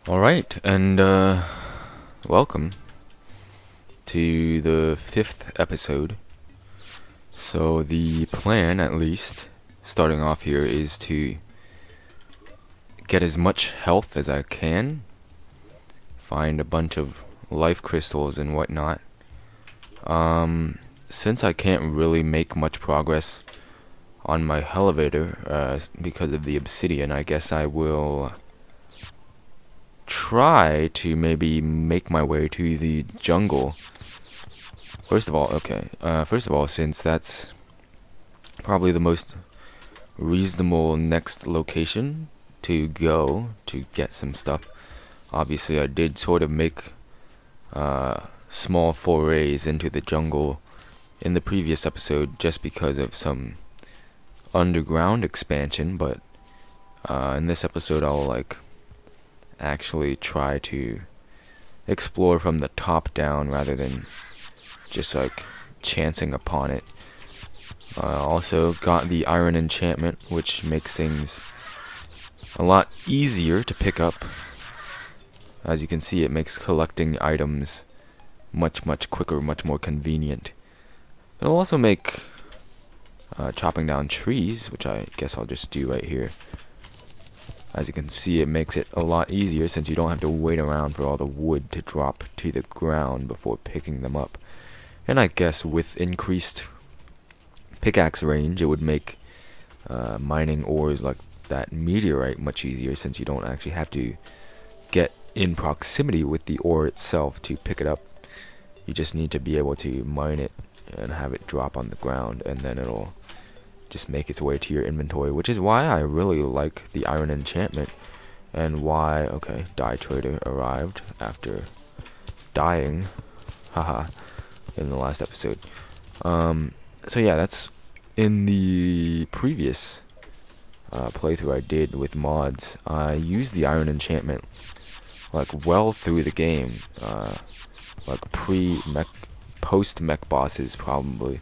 Alright, and welcome to the 5th episode. So the plan, at least, starting off here, is to get as much health as I can, find a bunch of life crystals and whatnot. Since I can't really make much progress on my elevator because of the obsidian, I guess I will try to maybe make my way to the jungle. First of all, since that's probably the most reasonable next location to go to get some stuff. Obviously, I did sort of make small forays into the jungle in the previous episode just because of some underground expansion, but in this episode I'll actually try to explore from the top down rather than just chancing upon it. Also got the iron enchantment, which makes things a lot easier to pick up. As you can see, it makes collecting items much quicker, much more convenient. It'll also make chopping down trees, which I guess I'll just do right here. As you can see, it makes it a lot easier since you don't have to wait around for all the wood to drop to the ground before picking them up. And I guess with increased pickaxe range, it would make mining ores like that meteorite much easier since you don't actually have to get in proximity with the ore itself to pick it up. You just need to be able to mine it and have it drop on the ground, and then it'll just make its way to your inventory, which is why I really like the iron enchantment, and why, okay, Dye Trader arrived after dying, haha, in the last episode. So yeah, that's in the previous playthrough I did with mods. I used the iron enchantment well through the game, pre-mech, post-mech bosses probably,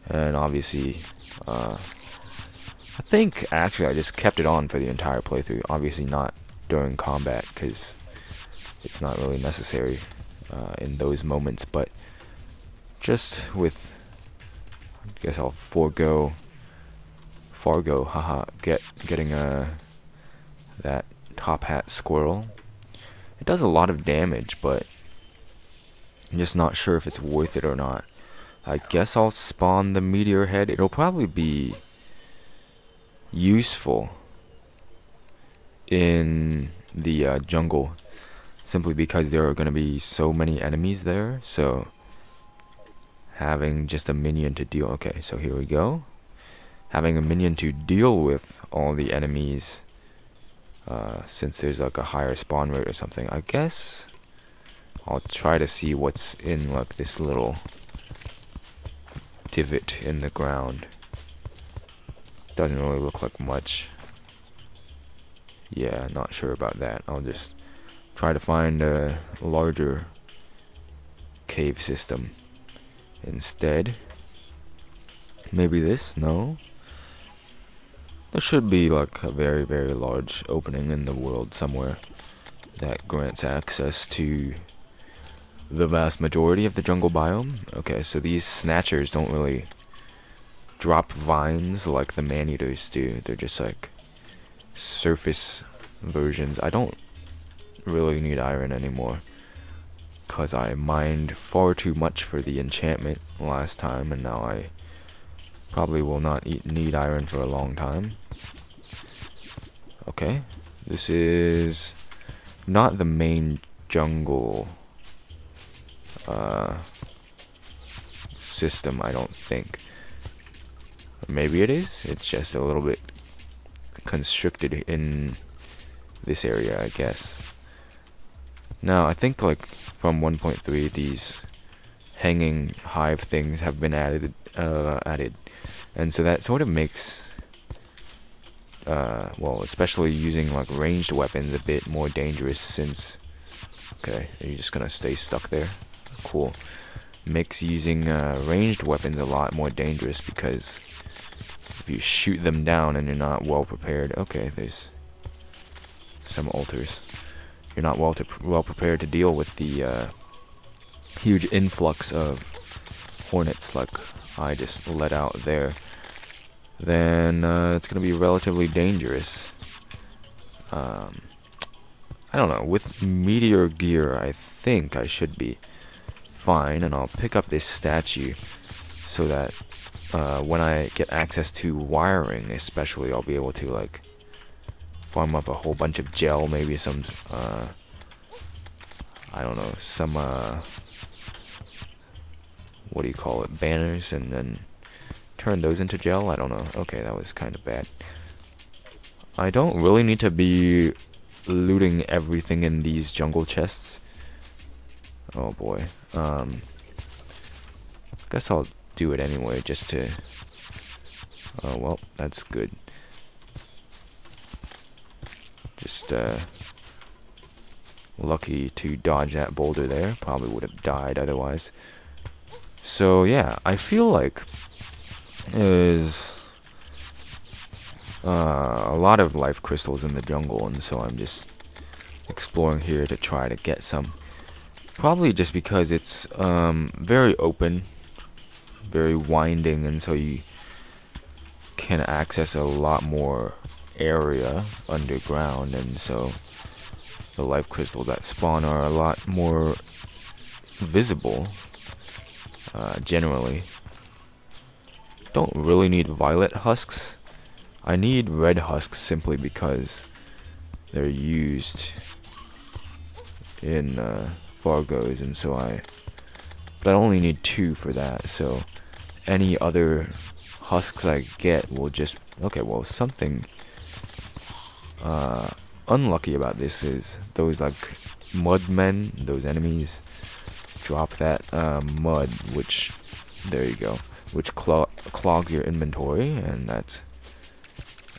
and obviously I think actually I just kept it on for the entire playthrough. Obviously not during combat because it's not really necessary in those moments, but just with, I guess I'll Fargo, haha, getting that top hat squirrel. It does a lot of damage, but I'm just not sure if it's worth it or not. I guess I'll spawn the meteor head. It'll probably be useful in the jungle, simply because there are going to be so many enemies there, so having just a minion to deal... Okay, so here we go. Having a minion to deal with all the enemies, since there's a higher spawn rate or something, I guess I'll try to see what's in this little divot in the ground. Doesn't really look like much. Yeah, not sure about that. I'll just try to find a larger cave system instead. Maybe this? No? There should be a very large opening in the world somewhere that grants access to the vast majority of the jungle biome. Okay, so these snatchers don't really drop vines like the man-eaters do. They're just surface versions. I don't really need iron anymore because I mined far too much for the enchantment last time, and now I probably will not need iron for a long time. Okay, this is not the main jungle system, I don't think. Maybe it is. It's just a little bit constricted in this area, I guess. Now, I think from 1.3, these hanging hive things have been added, and so that sort of makes, especially using ranged weapons a bit more dangerous since. Okay, are you just gonna stay stuck there? Cool. Makes using ranged weapons a lot more dangerous because if you shoot them down and you're not well prepared. Okay, there's some altars. you're not well prepared to deal with the huge influx of hornets like I just let out there, then it's gonna be relatively dangerous. I don't know, with meteor gear I think I should be fine, and I'll pick up this statue so that when I get access to wiring especially, I'll be able to like farm up a whole bunch of gel, maybe some I don't know, some what do you call it, banners, and then turn those into gel. I don't know. Okay, that was kind of bad. I don't really need to be looting everything in these jungle chests. Oh boy. Guess I'll do it anyway just to... Oh well, that's good. Just lucky to dodge that boulder there. Probably would have died otherwise. So yeah, I feel like there's a lot of life crystals in the jungle, and so I'm just exploring here to try to get some. Probably just because it's very open, very winding, and so you can access a lot more area underground, and so the life crystals that spawn are a lot more visible generally. Don't really need violet husks. I need red husks simply because they're used in Fargos, and so but I only need 2 for that, so any other husks I get will just... Okay, well, something unlucky about this is those like mud men, those enemies drop that mud, which, there you go, which clogs your inventory, and that's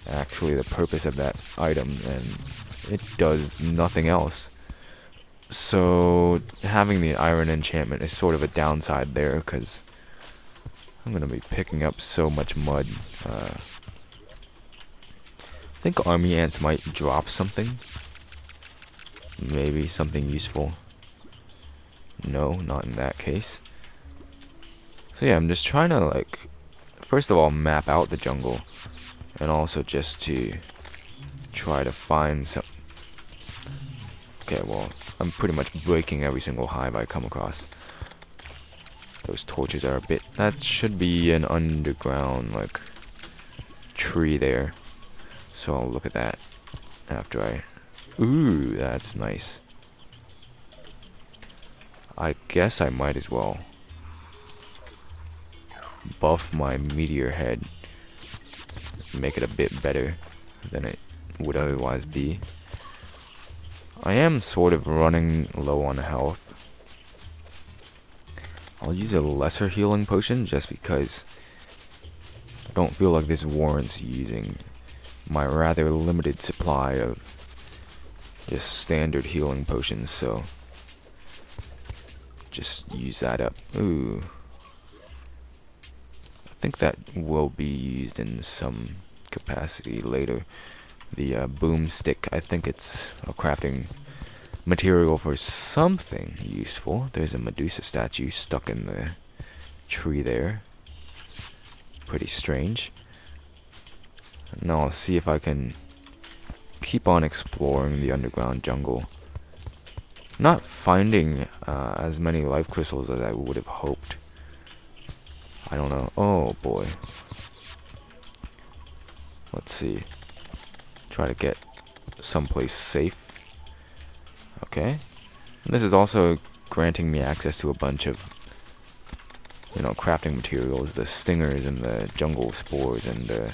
actually the purpose of that item, and it does nothing else. So having the iron enchantment is sort of a downside there, because I'm gonna be picking up so much mud. I think army ants might drop something. Maybe something useful. No, not in that case. So yeah, I'm just trying to, like, first of all, map out the jungle, and also just to try to find some... Okay, well, I'm pretty much breaking every single hive I come across. Those torches are a bit... That should be an underground, like, tree there. So I'll look at that after I... Ooh, that's nice. I guess I might as well buff my meteor head, make it a bit better than it would otherwise be. I am sort of running low on health. I'll use a lesser healing potion just because I don't feel like this warrants using my rather limited supply of just standard healing potions, so just use that up. Ooh. I think that will be used in some capacity later. The boomstick, I think it's a crafting material for something useful. There's a Medusa statue stuck in the tree there. Pretty strange. Now I'll see if I can keep on exploring the underground jungle. Not finding as many life crystals as I would have hoped. I don't know. Oh boy. Let's see. Try to get someplace safe. Okay. And this is also granting me access to a bunch of, you know, crafting materials. The stingers and the jungle spores and the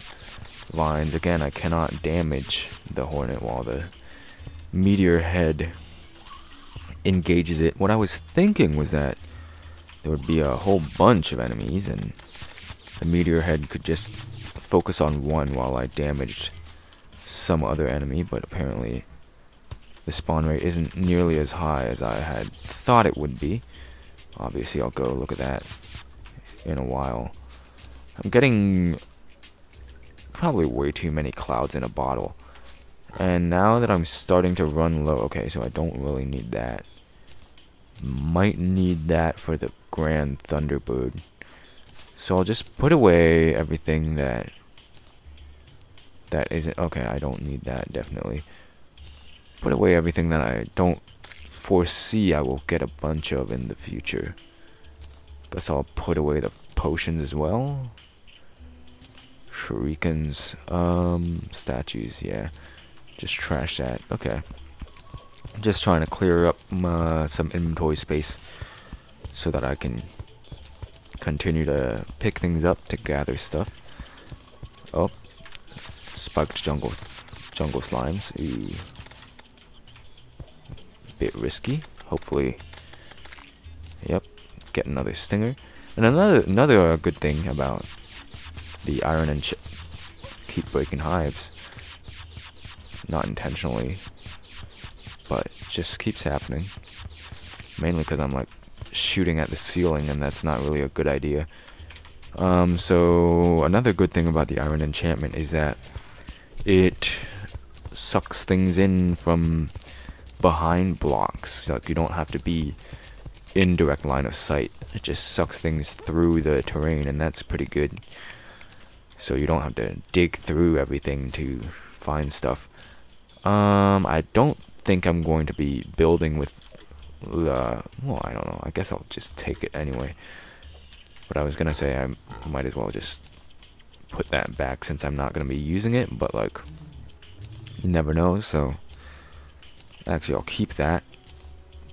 vines. Again, I cannot damage the hornet while the meteor head engages it. What I was thinking was that there would be a whole bunch of enemies and the meteor head could just focus on one while I damaged some other enemy, but apparently the spawn rate isn't nearly as high as I had thought it would be. Obviously, I'll go look at that in a while. I'm getting probably way too many clouds in a bottle, And now that I'm starting to run low, okay, so I don't really need that. Might need that for the Grand Thunderbird. So I'll just put away everything that isn't, okay, I don't need that, definitely. Put away everything that I don't foresee I will get a bunch of in the future. Guess I'll put away the potions as well. Shurikens, statues, yeah. Just trash that. Okay. Just trying to clear up some inventory space so that I can continue to pick things up to gather stuff. Oh, spiked jungle slimes. Ooh, bit risky. Hopefully, yep. Get another stinger. And another good thing about the iron and keep breaking hives. Not intentionally, but it just keeps happening. Mainly because I'm like shooting at the ceiling, and that's not really a good idea. So another good thing about the iron enchantment is that it sucks things in from behind blocks. Like, you don't have to be in direct line of sight. It just sucks things through the terrain, and that's pretty good. So you don't have to dig through everything to find stuff. I don't think I'm going to be building with well, I don't know. I guess I'll just take it anyway. But I was gonna say I might as well just put that back since I'm not gonna be using it. But like, you never know. So actually, I'll keep that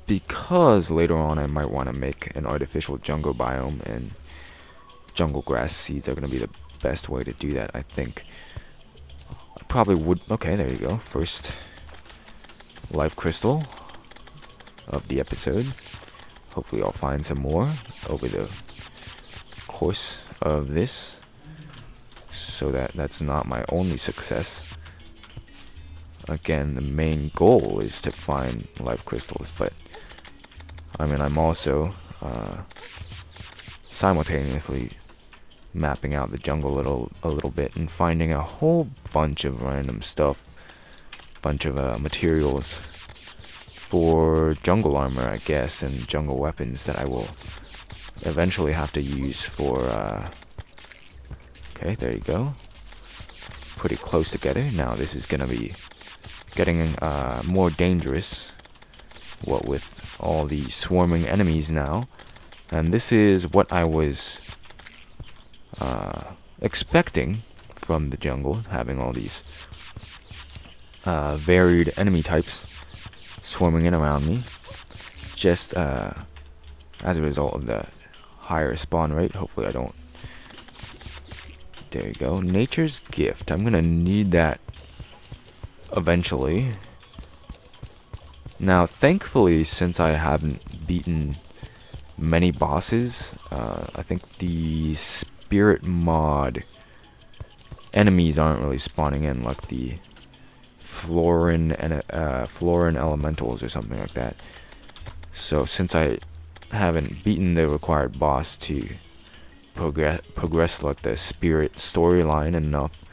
because later on I might want to make an artificial jungle biome, and jungle grass seeds are gonna be the best way to do that, I think. I probably would. Okay, there you go. First life crystal of the episode. Hopefully I'll find some more over the course of this, so that's not my only success. Again, the main goal is to find life crystals, but I mean, I'm also simultaneously mapping out the jungle a little bit and finding a whole bunch of random stuff, bunch of materials for jungle armor, I guess, and jungle weapons that I will eventually have to use for okay, there you go. Pretty close together. Now this is gonna be getting more dangerous, what with all the swarming enemies now. And this is what I was expecting from the jungle, having all these varied enemy types swarming in around me, just as a result of the higher spawn rate. Hopefully I don't. There you go. Nature's Gift. I'm gonna need that eventually. Now, thankfully, since I haven't beaten many bosses, I think the spirit mod enemies aren't really spawning in, like the Florin elementals or something like that. So since I haven't beaten the required boss to progress like the spirit storyline enough,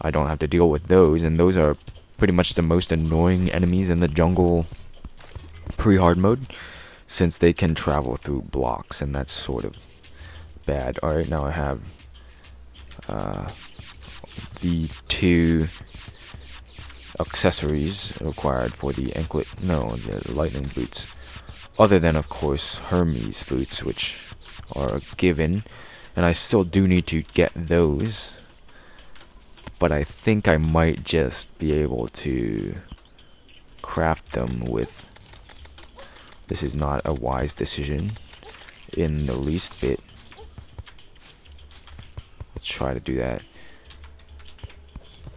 I don't have to deal with those, and those are pretty much the most annoying enemies in the jungle pre-hard mode, since they can travel through blocks, and that's sort of bad. Alright, now I have the 2 accessories required for the the lightning boots, other than of course Hermes boots, which are given, and I still do need to get those, but I think I might just be able to craft them with. This is not a wise decision in the least bit. Let's try to do that.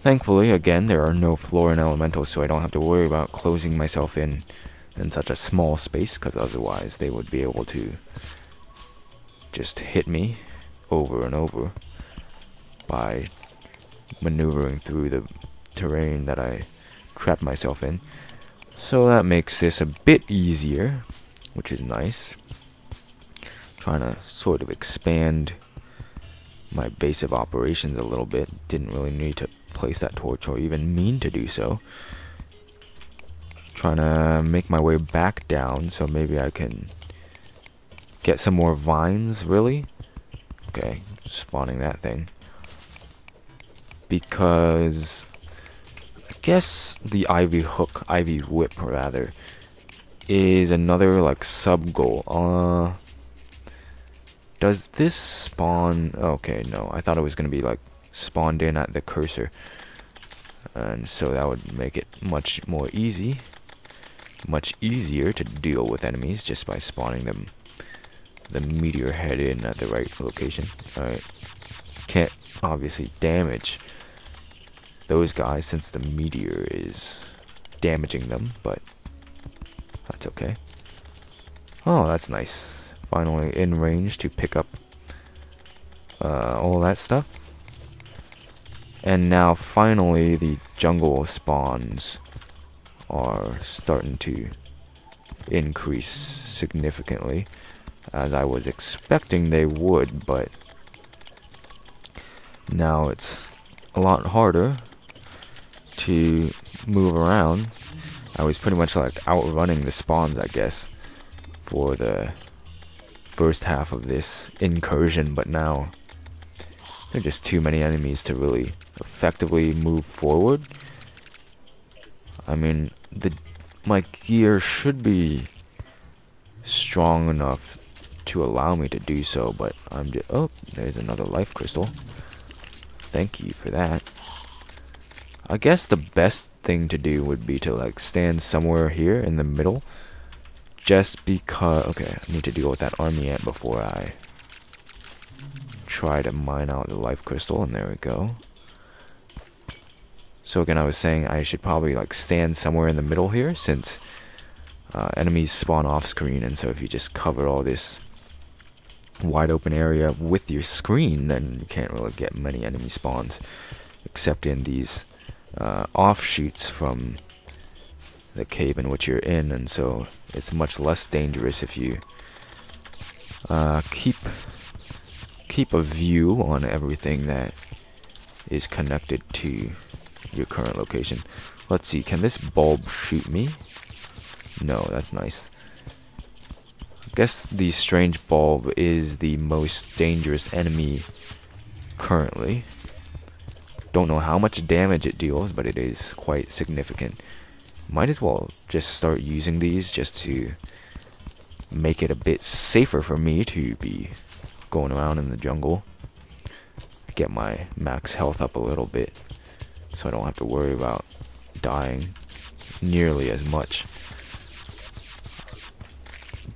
Thankfully, again, there are no Florin elementals, so I don't have to worry about closing myself in such a small space, because otherwise they would be able to just hit me over and over by maneuvering through the terrain that I trapped myself in. So that makes this a bit easier, which is nice. Trying to sort of expand my base of operations a little bit. Didn't really need to place that torch or even mean to do so. Trying to make my way back down so maybe I can get some more vines, really? Okay, spawning that thing. Because I guess the ivy whip rather, is another like sub goal. Does this spawn? Okay, no. I thought it was gonna be like spawned in at the cursor, and so that would make it much easier to deal with enemies just by spawning them, the meteor head in at the right location. Alright, can't obviously damage those guys since the meteor is damaging them, but that's okay. Oh, that's nice. Finally in range to pick up all that stuff. And now finally the jungle spawns are starting to increase significantly, as I was expecting they would, but now it's a lot harder to move around. I was pretty much like outrunning the spawns, I guess, for the first half of this incursion, but now there are just too many enemies to really effectively move forward. I mean, my gear should be strong enough to allow me to do so, but I'm just... Oh, there's another life crystal. Thank you for that. I guess the best thing to do would be to like stand somewhere here in the middle, just because... Okay, I need to deal with that army ant before I try to mine out the life crystal, and there we go. So again, I was saying I should probably like stand somewhere in the middle here, since enemies spawn off screen, and so if you just cover all this wide open area with your screen, then you can't really get many enemy spawns, except in these offshoots from the cave in which you're in, and so it's much less dangerous if you keep a view on everything that is connected to your current location. Let's see, can this bulb shoot me? No, that's nice. I guess the strange bulb is the most dangerous enemy currently. Don't know how much damage it deals, but it is quite significant. Might as well just start using these just to make it a bit safer for me to be going around in the jungle. Get my max health up a little bit, so I don't have to worry about dying nearly as much.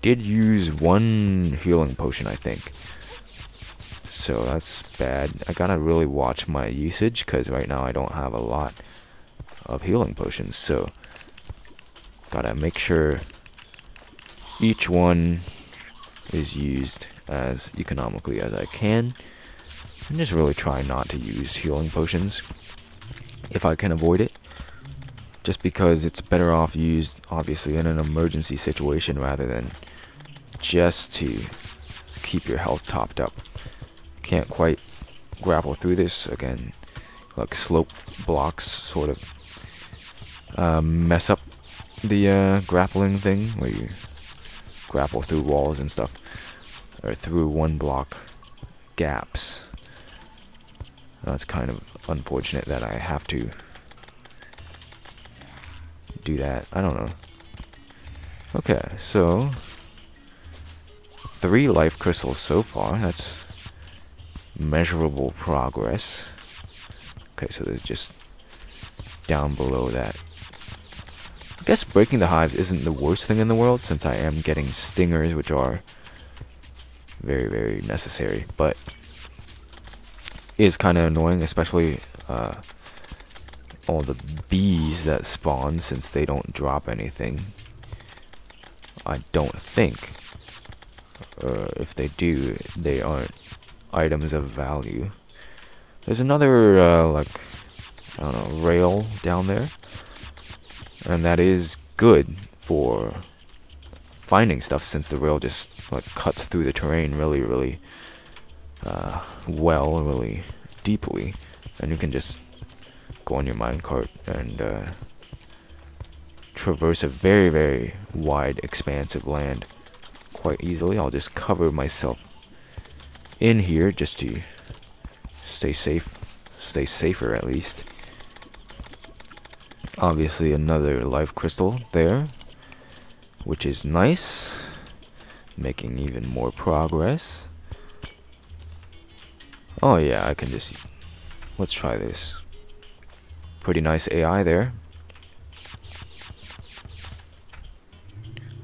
Did use one healing potion, I think, so that's bad. I gotta really watch my usage, because right now I don't have a lot of healing potions, so gotta make sure each one is used as economically as I can, and just really try not to use healing potions if I can avoid it, just because it's better off used obviously in an emergency situation rather than just to keep your health topped up. Can't quite grapple through this again. Like slope blocks sort of mess up the grappling thing, where you grapple through walls and stuff, or through one block gaps. That's kind of unfortunate that I have to do that. I don't know. Okay, so 3 life crystals so far. That's measurable progress. Okay, so there's just down below that. I guess breaking the hive isn't the worst thing in the world, since I am getting stingers, which are very, very necessary, but is kind of annoying, especially all the bees that spawn, since they don't drop anything. I don't think. If they do, they aren't items of value. There's another, like, I don't know, rail down there, and that is good for finding stuff, since the rail just like cuts through the terrain really, really really deeply, and you can just go on your minecart and traverse a very, very wide expanse of land quite easily. I'll just cover myself in here just to stay safer at least. Obviously another life crystal there, which is nice, making even more progress. Oh yeah, I can just, let's try this. Pretty nice AI there.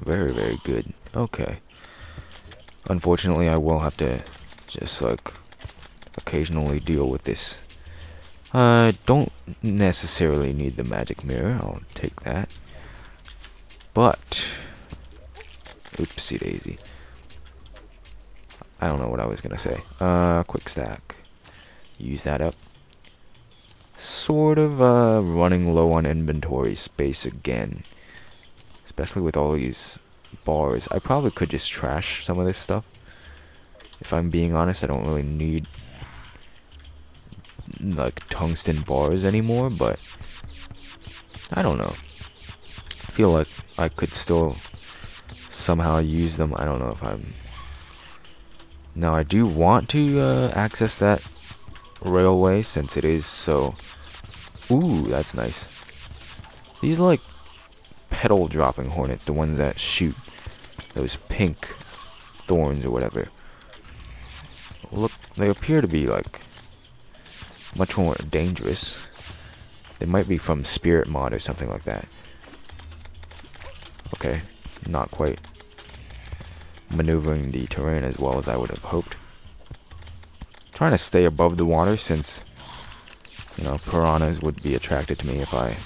Very, very good. Okay. Unfortunately, I will have to just like occasionally deal with this. I don't necessarily need the magic mirror. I'll take that. But oopsie daisy. I don't know what I was gonna say. Quick stack. Use that up. Sort of running low on inventory space again. Especially with all these bars. I probably could just trash some of this stuff. If I'm being honest, I don't really need like tungsten bars anymore, but I don't know. I feel like I could still somehow use them. I don't know if I'm... Now I do want to access that railway since it is so... Ooh, that's nice. These like petal dropping hornets, the ones that shoot those pink thorns or whatever. Look, they appear to be like much more dangerous. They might be from Spirit Mod or something like that. Okay, not quite maneuvering the terrain as well as I would have hoped. Trying to stay above the water since, you know, piranhas would be attracted to me if I...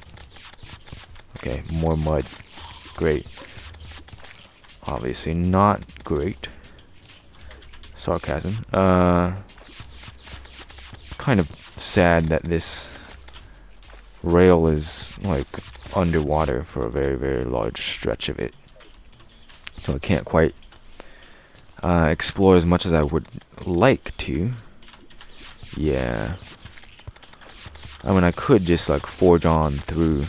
Okay, more mud. Great. Obviously not great. Sarcasm. Kind of sad that this rail is like underwater for a very, very large stretch of it. So I can't quite explore as much as I would like to. Yeah. I mean, I could just like forge on through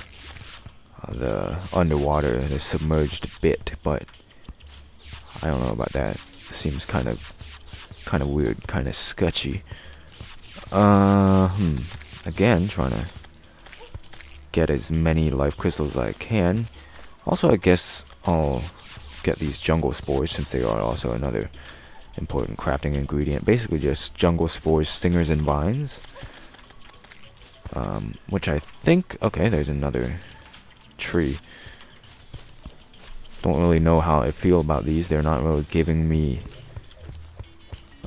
the underwater, the submerged bit, but I don't know about that. Seems kind of weird, kind of sketchy. Again, trying to get as many life crystals as I can. Also, I guess I'll get these jungle spores since they are also another important crafting ingredient. Basically, just jungle spores, stingers, and vines. Which I think... Okay, there's another tree. Don't really know how I feel about these. They're not really giving me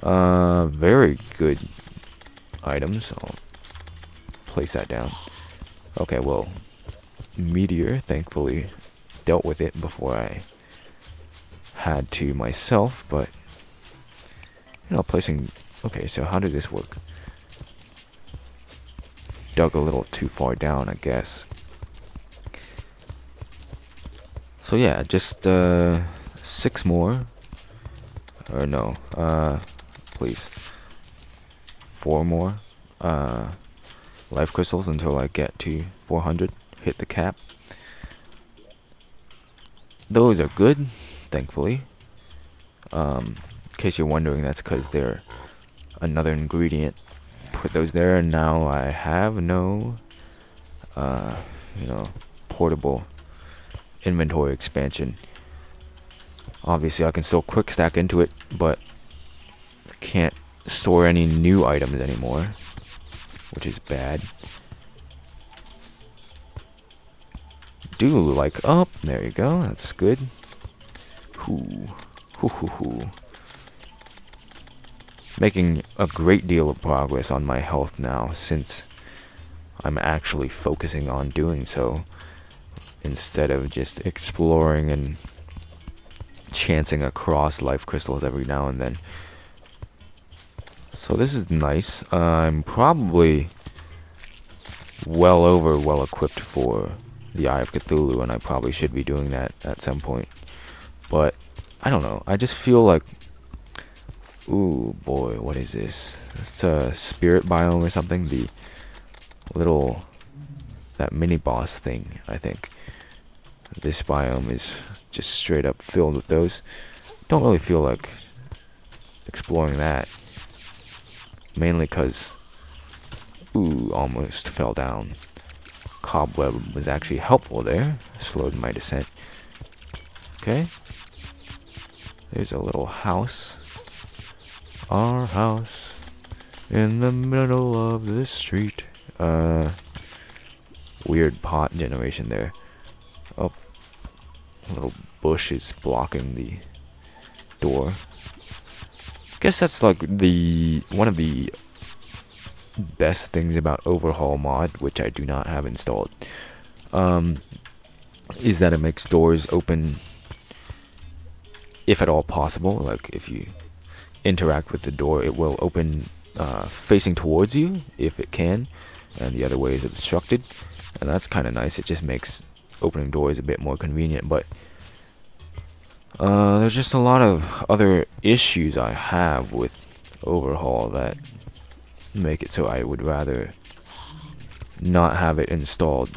very good items. I'll place that down. Okay, well, meteor, thankfully, dealt with it before I had to myself, but, you know, placing... Okay, so how did this work? Dug a little too far down, I guess. So yeah, just 6 more. Or no, please. 4 more life crystals until I get to 400. Hit the cap. Those are good, thankfully. In case you're wondering, that's because they're another ingredient. Put those there, and now I have no, you know, portable inventory expansion. Obviously, I can still quick stack into it, but I can't store any new items anymore, which is bad. Do like up. Oh, there you go. That's good. Hoo. Hoo hoo hoo. Making a great deal of progress on my health now, since I'm actually focusing on doing so instead of just exploring and chancing across life crystals every now and then. So this is nice. I'm probably well equipped for the Eye of Cthulhu, and I probably should be doing that at some point. But I don't know. I just feel like, ooh boy, what is this? It's a spirit biome or something. The little that mini boss thing, I think. This biome is just straight up filled with those. Don't really feel like exploring that. Mainly because, ooh, almost fell down. Cobweb was actually helpful there. Slowed my descent. Okay. There's a little house. Our house in the middle of the street. Weird pot generation there. Oh, a little bush is blocking the door. Guess that's like one of the best things about Overhaul mod, which I do not have installed, is that it makes doors open if at all possible. Like if you interact with the door, it will open facing towards you if it can, and the other way is obstructed, and that's kind of nice. It just makes opening doors a bit more convenient, but there's just a lot of other issues I have with Overhaul that make it so I would rather not have it installed.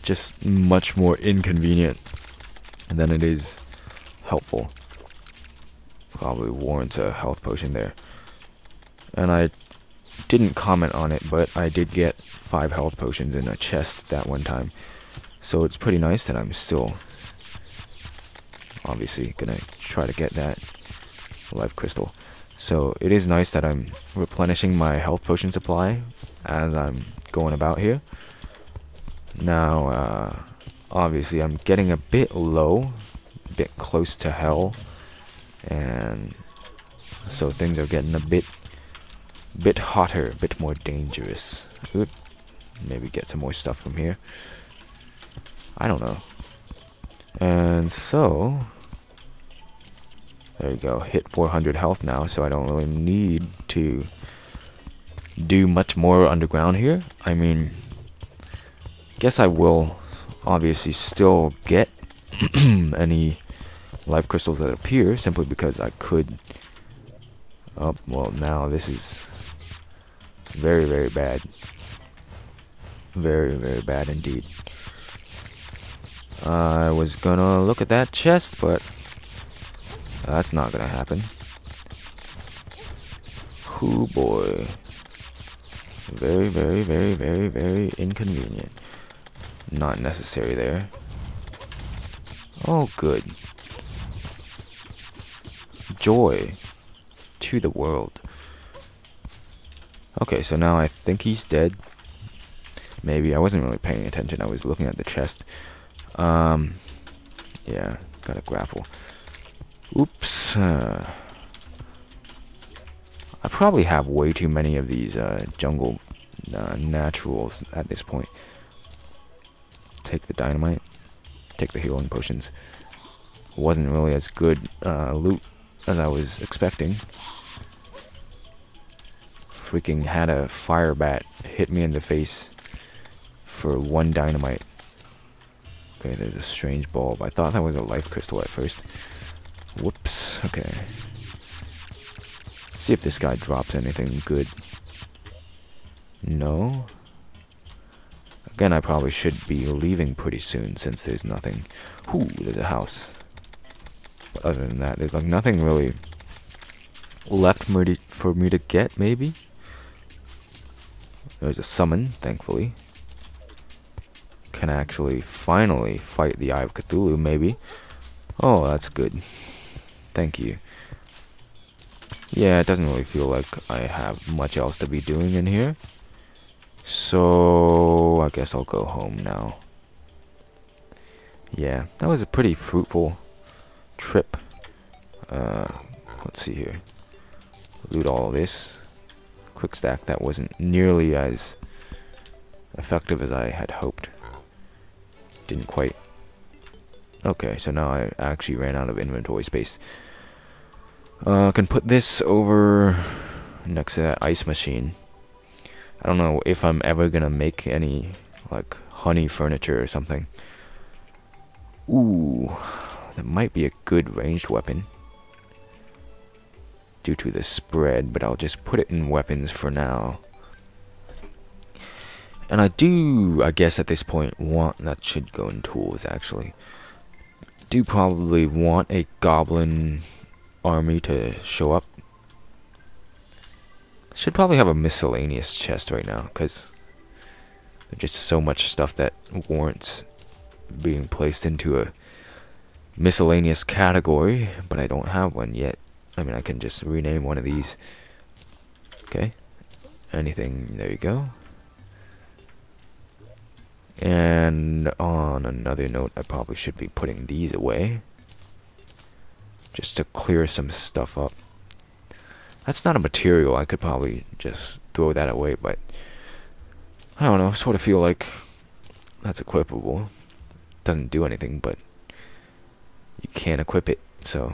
Just much more inconvenient than it is helpful. Probably warrants a health potion there. And I didn't comment on it, but I did get 5 health potions in a chest that one time. So it's pretty nice that I'm still obviously gonna try to get that life crystal. So it is nice that I'm replenishing my health potion supply as I'm going about here. Now, obviously I'm getting a bit low, a bit close to hell, and so things are getting a bit hotter, a bit more dangerous. Oop. Maybe get some more stuff from here. I don't know. And so there you go. Hit 400 health now, so I don't really need to do much more underground here. I mean, guess I will obviously still get any life crystals that appear, simply because I could. Oh, well, now this is very, very bad. Very, very bad indeed. I was gonna look at that chest, but that's not gonna happen. Hoo boy. Very, very, very, very, very inconvenient. Not necessary there. Oh, good. Joy to the world. Okay, so now I think he's dead. Maybe. I wasn't really paying attention. I was looking at the chest. Yeah, gotta grapple. Oops. I probably have way too many of these jungle naturals at this point. Take the dynamite. Take the healing potions. Wasn't really as good loot as I was expecting. Freaking had a fire bat hit me in the face for 1 dynamite. Okay, there's a strange bulb. I thought that was a life crystal at first. Whoops. Okay. Let's see if this guy drops anything good. No. Again, I probably should be leaving pretty soon since there's nothing. Ooh, there's a house. But other than that, there's like nothing really left for me to get, maybe? There's a summon, thankfully. Can actually finally fight the Eye of Cthulhu, maybe. Oh, that's good. Thank you. Yeah, it doesn't really feel like I have much else to be doing in here. So, I guess I'll go home now. Yeah, that was a pretty fruitful trip. Let's see here. Loot all this. Quick stack, that wasn't nearly as effective as I had hoped. Didn't quite. Okay, so now I actually ran out of inventory space. Can put this over next to that ice machine. I don't know if I'm ever gonna make any like honey furniture or something. Ooh, that might be a good ranged weapon due to the spread, but I'll just put it in weapons for now. And I do, I guess at this point, want, that should go in tools actually. Do probably want a goblin army to show up. Should probably have a miscellaneous chest right now, because there's just so much stuff that warrants being placed into a miscellaneous category, but I don't have one yet. I mean, I can just rename one of these. Okay. Anything, there you go. And on another note, I probably should be putting these away, just to clear some stuff up. That's not a material, I could probably just throw that away, but I don't know, I sort of feel like that's equipable. Doesn't do anything, but you can equip it, so.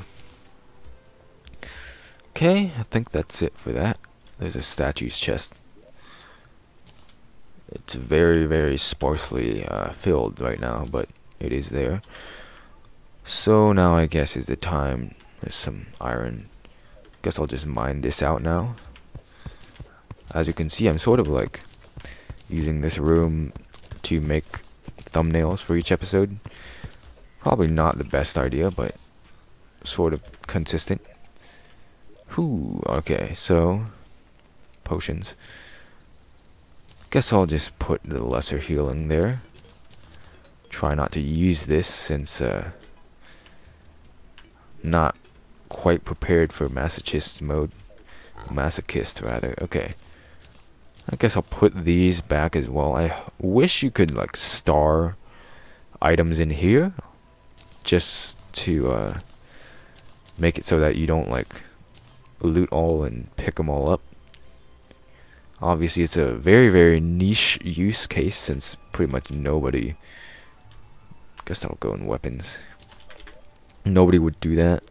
Okay, I think that's it for that. There's a statues chest. It's very, very sparsely filled right now, but it is there. So now I guess is the time. There's some iron. Guess I'll just mine this out now. As you can see, I'm sort of like using this room to make thumbnails for each episode. Probably not the best idea, but sort of consistent. Okay, so potions. Guess I'll just put the lesser healing there. Try not to use this since not quite prepared for masochist mode. Masochist rather. Okay. I guess I'll put these back as well. I wish you could like star items in here just to make it so that you don't like loot all and pick them all up. Obviously it's a very, very niche use case since pretty much nobody, guess that'll go in weapons. Nobody would do that.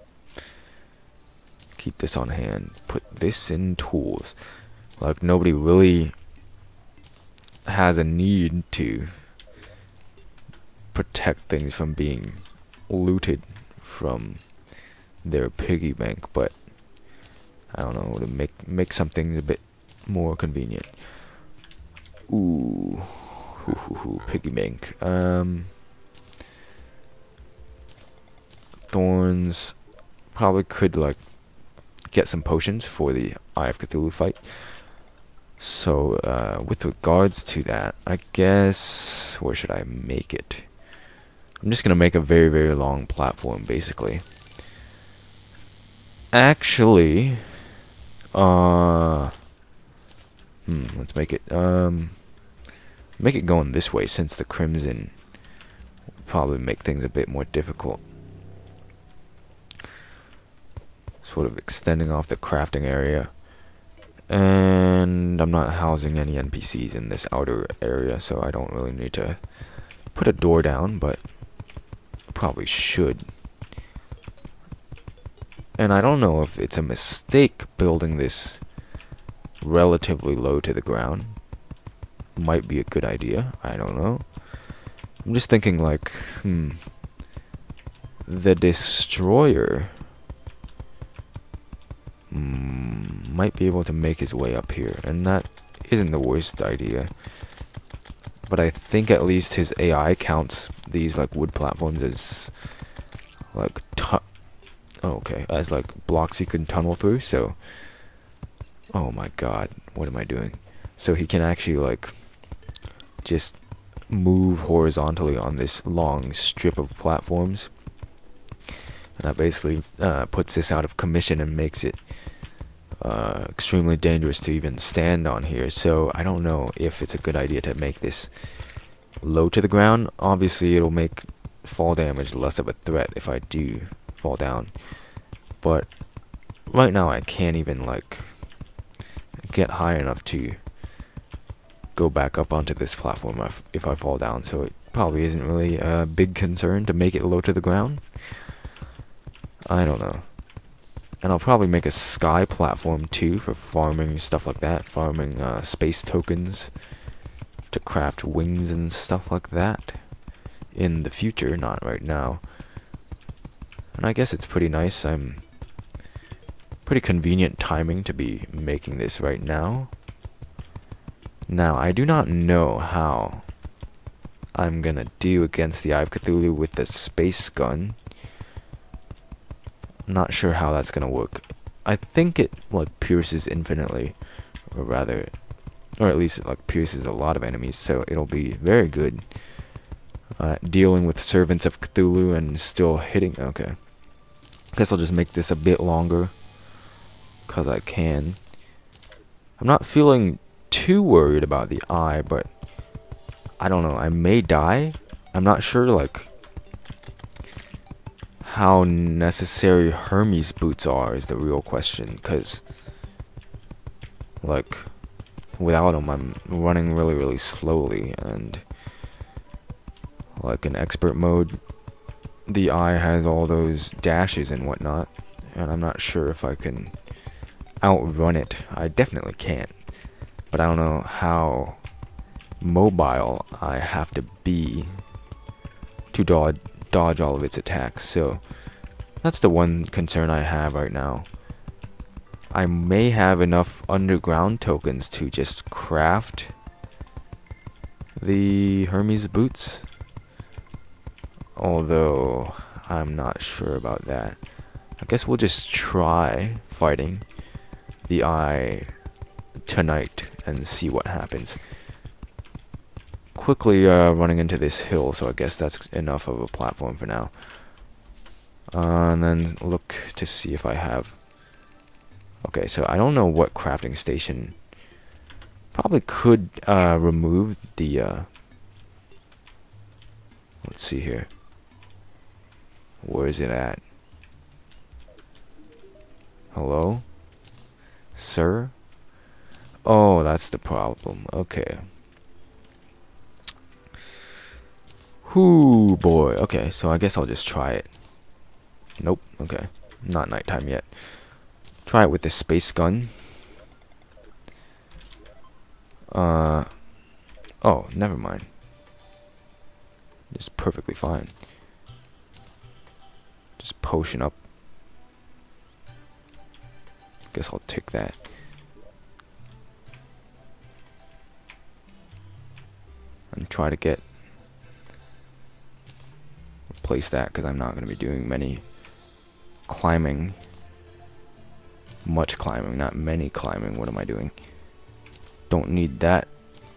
Keep this on hand. Put this in tools. Like nobody really has a need to protect things from being looted from their piggy bank, but I don't know, to make some things a bit more convenient. Ooh, piggy bank. Thorns. Probably could like get some potions for the Eye of Cthulhu fight. So with regards to that, I guess where should I make it? I'm just gonna make a very, very long platform basically. Actually, let's make it going this way since the crimson will probably make things a bit more difficult. Sort of extending off the crafting area. And I'm not housing any NPCs in this outer area, so I don't really need to put a door down, but I probably should. And I don't know if it's a mistake building this relatively low to the ground. Might be a good idea, I don't know. I'm just thinking like, the destroyer might be able to make his way up here, and that isn't the worst idea. But I think at least his AI counts these like wood platforms as like as like blocks he can tunnel through. So, oh my god, what am I doing? So he can actually like just move horizontally on this long strip of platforms, and that basically puts this out of commission and makes it extremely dangerous to even stand on here. So I don't know if it's a good idea to make this low to the ground. Obviously it'll make fall damage less of a threat if I do fall down, but right now I can't even like get high enough to go back up onto this platform if I fall down, so it probably isn't really a big concern to make it low to the ground. I don't know. And I'll probably make a sky platform too for farming stuff like that, farming space tokens to craft wings and stuff like that in the future, not right now. And I guess it's pretty nice. I'm pretty convenient timing to be making this right now. Now, I do not know how I'm gonna do against the Eye of Cthulhu with the space gun. Not sure how that's gonna work. I think it like pierces infinitely, or rather, or at least it like pierces a lot of enemies, so it'll be very good dealing with servants of Cthulhu and still hitting. Okay, guess I'll just make this a bit longer, cause I can. I'm not feeling too worried about the eye, but I don't know, I may die. I'm not sure like how necessary Hermes boots are is the real question, cause like without them I'm running really slowly, and like in expert mode the eye has all those dashes and whatnot, and I'm not sure if I can outrun it. I definitely can't, but I don't know how mobile I have to be to dodge all of its attacks. So that's the one concern I have right now. I may have enough underground tokens to just craft the Hermes boots, although I'm not sure about that. I guess we'll just try fighting the eye tonight and see what happens. Quickly running into this hill, so I guess that's enough of a platform for now. And then look to see if I have... Okay, so I don't know what crafting station. Probably could remove the... Let's see here. Where is it at? Hello? Sir? Oh, that's the problem. Okay. Whoo, boy. Okay, so I guess I'll just try it. Nope. Okay. Not nighttime yet. Try it with the space gun. Oh, never mind. It's perfectly fine. Just potion up. Guess I'll take that. And try to get... replace that, because I'm not going to be doing many climbing. Much climbing, not many climbing. What am I doing? Don't need that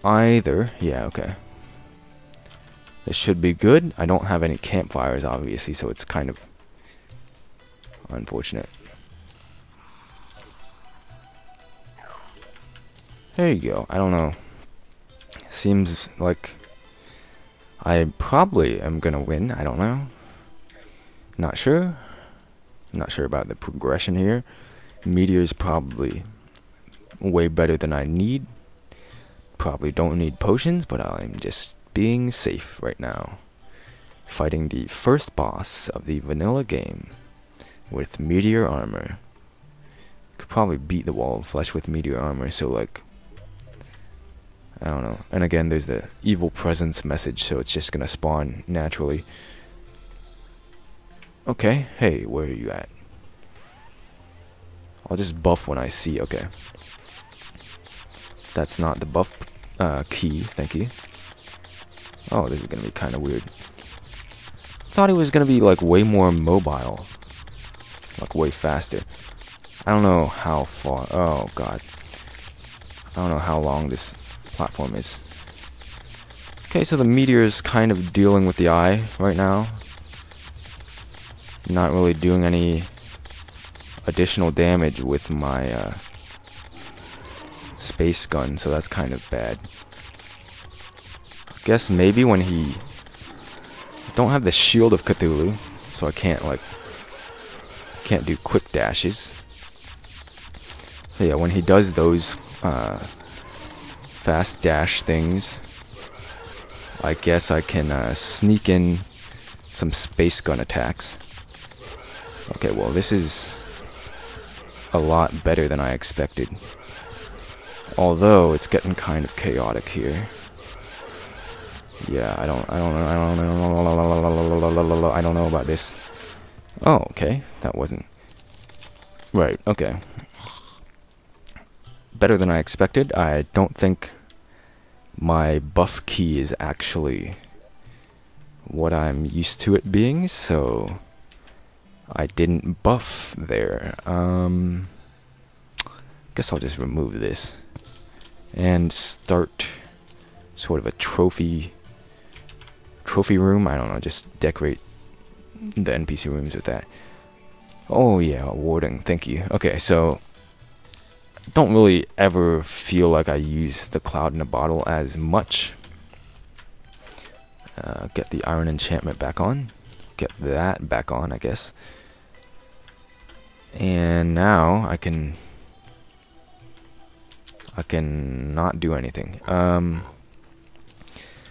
either. Yeah, okay. This should be good. I don't have any campfires, obviously, so it's kind of unfortunate. There you go. I don't know. Seems like I probably am gonna win. I don't know. Not sure. Not sure about the progression here. Meteor's probably way better than I need. Probably don't need potions, but I'm just being safe right now. Fighting the first boss of the vanilla game with meteor armor. Could probably beat the wall of flesh with meteor armor, so like, I don't know. And again, there's the evil presence message, so it's just gonna spawn naturally. Okay, hey, where are you at? I'll just buff when I see. Okay. That's not the buff key, thank you. Oh, this is gonna be kind of weird. Thought he was gonna be like way more mobile. Like way faster. I don't know how far. Oh god. I don't know how long this platform is. Okay, so the meteor is kind of dealing with the eye right now. Not really doing any additional damage with my space gun, so that's kind of bad. I guess maybe when he... don't have the shield of Cthulhu, so I can't like... can't do quick dashes. So yeah, when he does those fast dash things, I guess I can sneak in some space gun attacks. Okay, well this is a lot better than I expected. Although it's getting kind of chaotic here. Yeah, I don't know about this. Oh, okay. That wasn't right. Okay. Better than I expected. I don't think my buff key is actually what I'm used to it being, so I didn't buff there. Guess I'll just remove this and start sort of a trophy room. I don't know, just decorate the NPC rooms with that. Oh yeah, warding, thank you. Okay, so don't really ever feel like I use the cloud in a bottle as much. Get the iron enchantment back on. Get that back on, I guess. And now I can not do anything.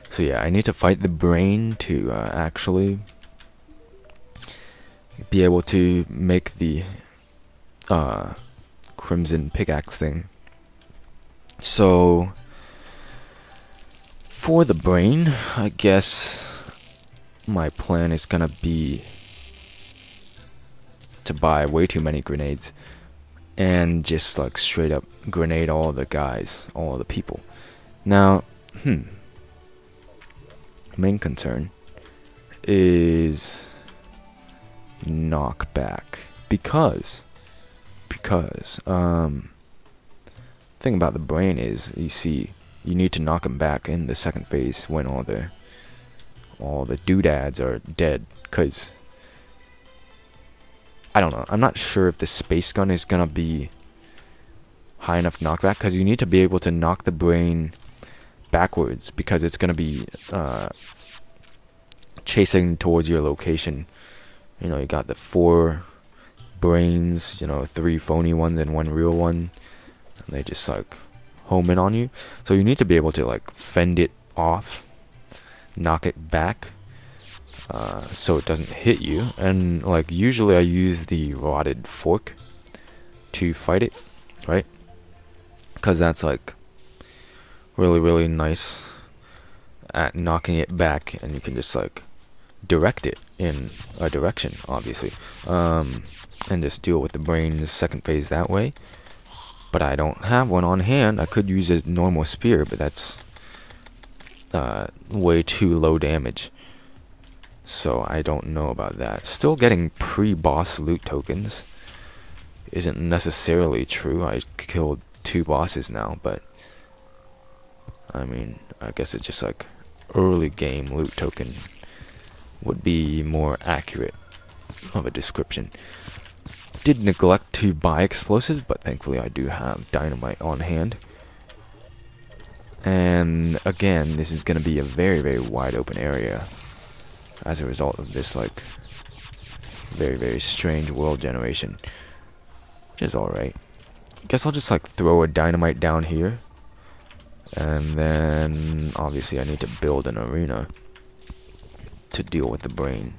So yeah, I need to fight the brain to actually be able to make the crimson pickaxe thing. So for the brain, I guess my plan is gonna be to buy way too many grenades and just like straight up grenade all the guys, all the people. Now, main concern is knockback because thing about the brain is, you see, you need to knock him back in the second phase when all the doodads are dead, cause I don't know, I'm not sure if the space gun is gonna be high enough knockback, cause you need to be able to knock the brain backwards, because it's gonna be chasing towards your location. You know, you got the 4 brains, you know, 3 phony ones and 1 real one, and they just like home in on you. So you need to be able to like fend it off, knock it back, so it doesn't hit you. And like usually I use the rotted fork to fight it, right? Because that's like really nice at knocking it back, and you can just like direct it in a direction, obviously, and just deal with the brain's second phase that way. But I don't have one on hand. I could use a normal spear, but that's way too low damage, so I don't know about that. Still getting pre-boss loot tokens isn't necessarily true. I killed 2 bosses now, but I mean, I guess it's just like early game loot token would be more accurate of a description. Did neglect to buy explosives, but thankfully I do have dynamite on hand. And again, this is going to be a very wide open area as a result of this like very strange world generation, which is alright. Guess I'll just like throw a dynamite down here, and then obviously I need to build an arena to deal with the brain.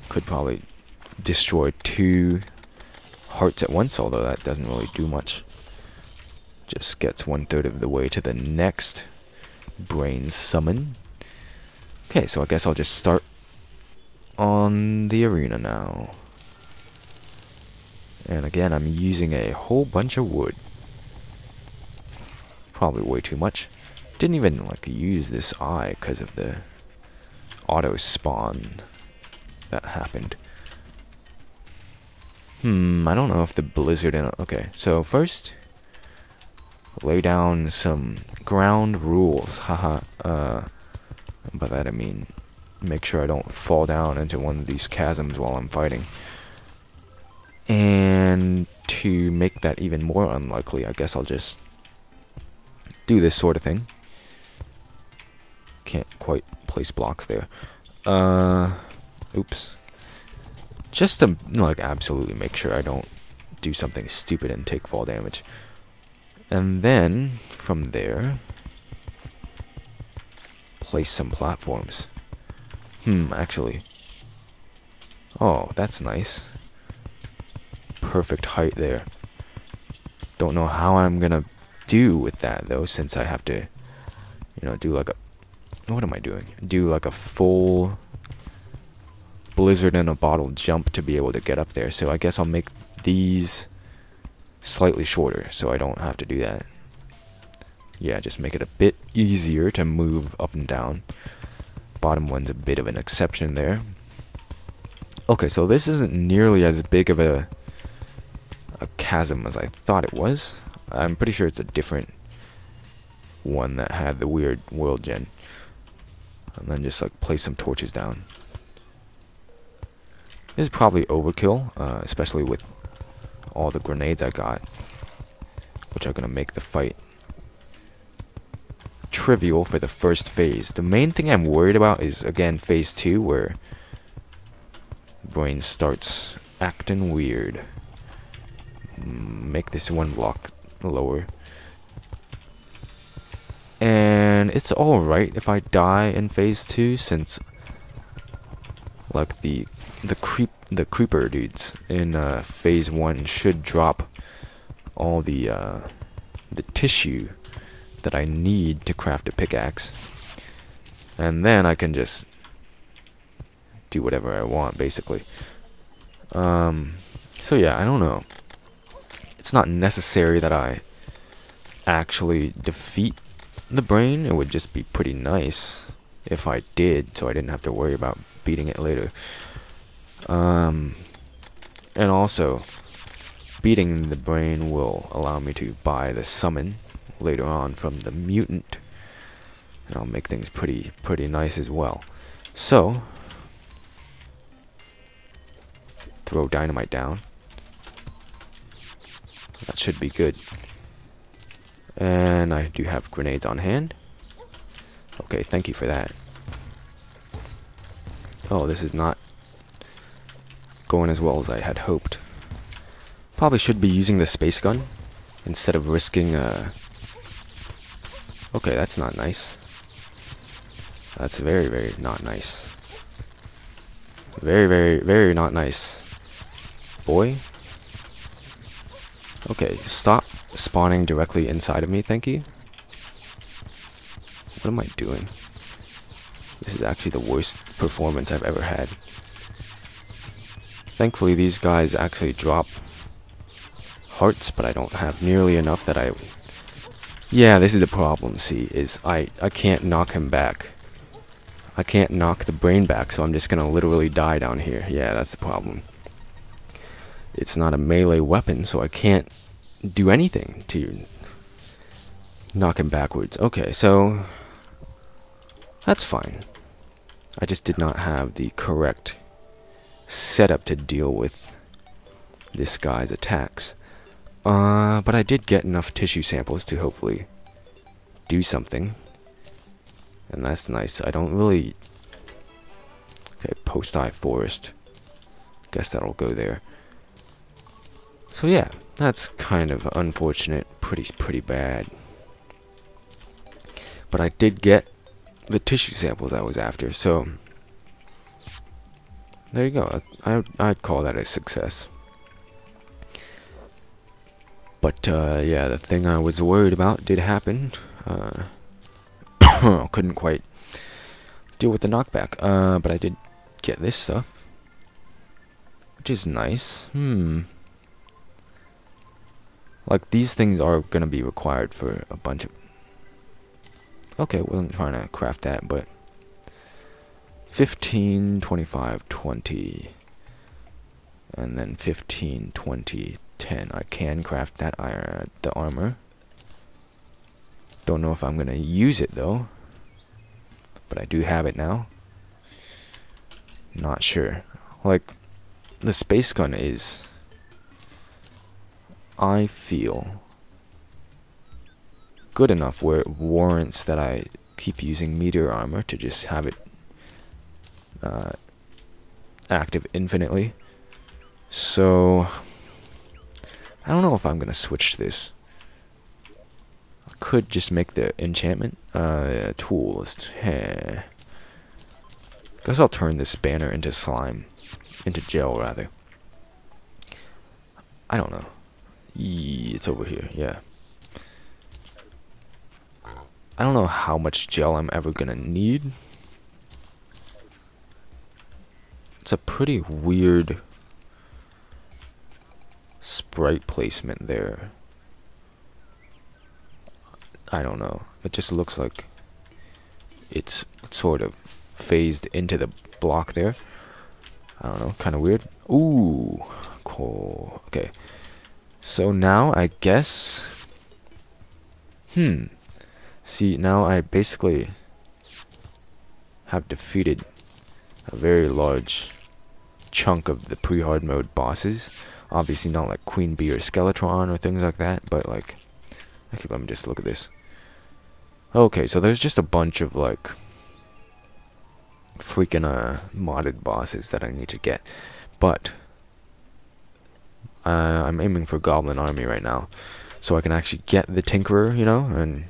Could probably destroy 2 hearts at once, although that doesn't really do much. Just gets 1/3 of the way to the next brain summon. Okay, so I guess I'll just start on the arena now. And again, I'm using a whole bunch of wood. Probably way too much. Didn't even like use this eye because of the auto spawn that happened. I don't know if the blizzard in. Okay, so first lay down some ground rules. Haha. By that I mean make sure I don't fall down into one of these chasms while I'm fighting. And to make that even more unlikely, I guess I'll just do this sort of thing. Can't quite place blocks there. Oops. Just to like absolutely make sure I don't do something stupid and take fall damage. And then from there, place some platforms. Actually. Oh, that's nice. Perfect height there. Don't know how I'm gonna do with that though, since I have to, you know, do like a, what am I doing? Do like a full blizzard in a bottle jump to be able to get up there. So I guess I'll make these slightly shorter so I don't have to do that. Yeah, just make it a bit easier to move up and down. Bottom one's a bit of an exception there. Okay, so this isn't nearly as big of a chasm as I thought it was. I'm pretty sure it's a different one that had the weird world gen. And then just like place some torches down. This is probably overkill, especially with all the grenades I got, which are gonna make the fight trivial for the first phase. The main thing I'm worried about is, again, phase 2, where brain starts acting weird. Make this one block lower. And it's alright if I die in phase 2, since like the creeper dudes in phase 1 should drop all the tissue that I need to craft a pickaxe, and then I can just do whatever I want, basically. So yeah, I don't know. It's not necessary that I actually defeat the brain. It would just be pretty nice if I did, so I didn't have to worry about beating it later. And also, beating the brain will allow me to buy the summon later on from the mutant, and I'll make things pretty nice as well. So, throw dynamite down. That should be good. And I do have grenades on hand. Okay, thank you for that. Oh, this is not going as well as I had hoped. Probably should be using the space gun instead of risking Okay, that's not nice. That's very not nice. Very not nice. Boy. Okay, stop spawning directly inside of me, thank you. What am I doing? This is actually the worst performance I've ever had. Thankfully, these guys actually drop hearts, but I don't have nearly enough that I... Yeah, this is the problem, see, is I can't knock him back. I can't knock the brain back, so I'm just gonna literally die down here. Yeah, that's the problem. It's not a melee weapon, so I can't do anything to knock him backwards. Okay, so that's fine. I just did not have the correct setup to deal with this guy's attacks. But I did get enough tissue samples to hopefully do something. And that's nice. I don't really... Okay, post-eye forest. Guess that'll go there. So yeah, that's kind of unfortunate. Pretty bad. But I did get the tissue samples I was after, so... There you go. I'd call that a success. But, yeah, the thing I was worried about did happen. Couldn't quite deal with the knockback. But I did get this stuff, which is nice. Like, these things are gonna be required for a bunch of... Okay, wasn't trying to craft that, but... 15, 25, 20... And then 15, 20, 10. I can craft that the armor. Don't know if I'm gonna use it though. But I do have it now. Not sure. Like, the space gun is... I feel... good enough where it warrants that I keep using meteor armor to just have it active infinitely. So, I don't know if I'm gonna switch this. I could just make the enchantment tools. Guess I'll turn this banner into slime, into gel rather. I don't know. It's over here. Yeah. I don't know how much gel I'm ever gonna need. It's a pretty weird sprite placement there. I don't know. It just looks like it's sort of phased into the block there. I don't know, kind of weird. Ooh, cool. Okay. So now I guess... See, now I basically have defeated a very large chunk of the pre-hard mode bosses. Obviously not like Queen Bee or Skeletron or things like that, but like... Actually, let me just look at this. Okay, so there's just a bunch of like... freaking modded bosses that I need to get. But... I'm aiming for Goblin Army right now. So I can actually get the Tinkerer, you know, and...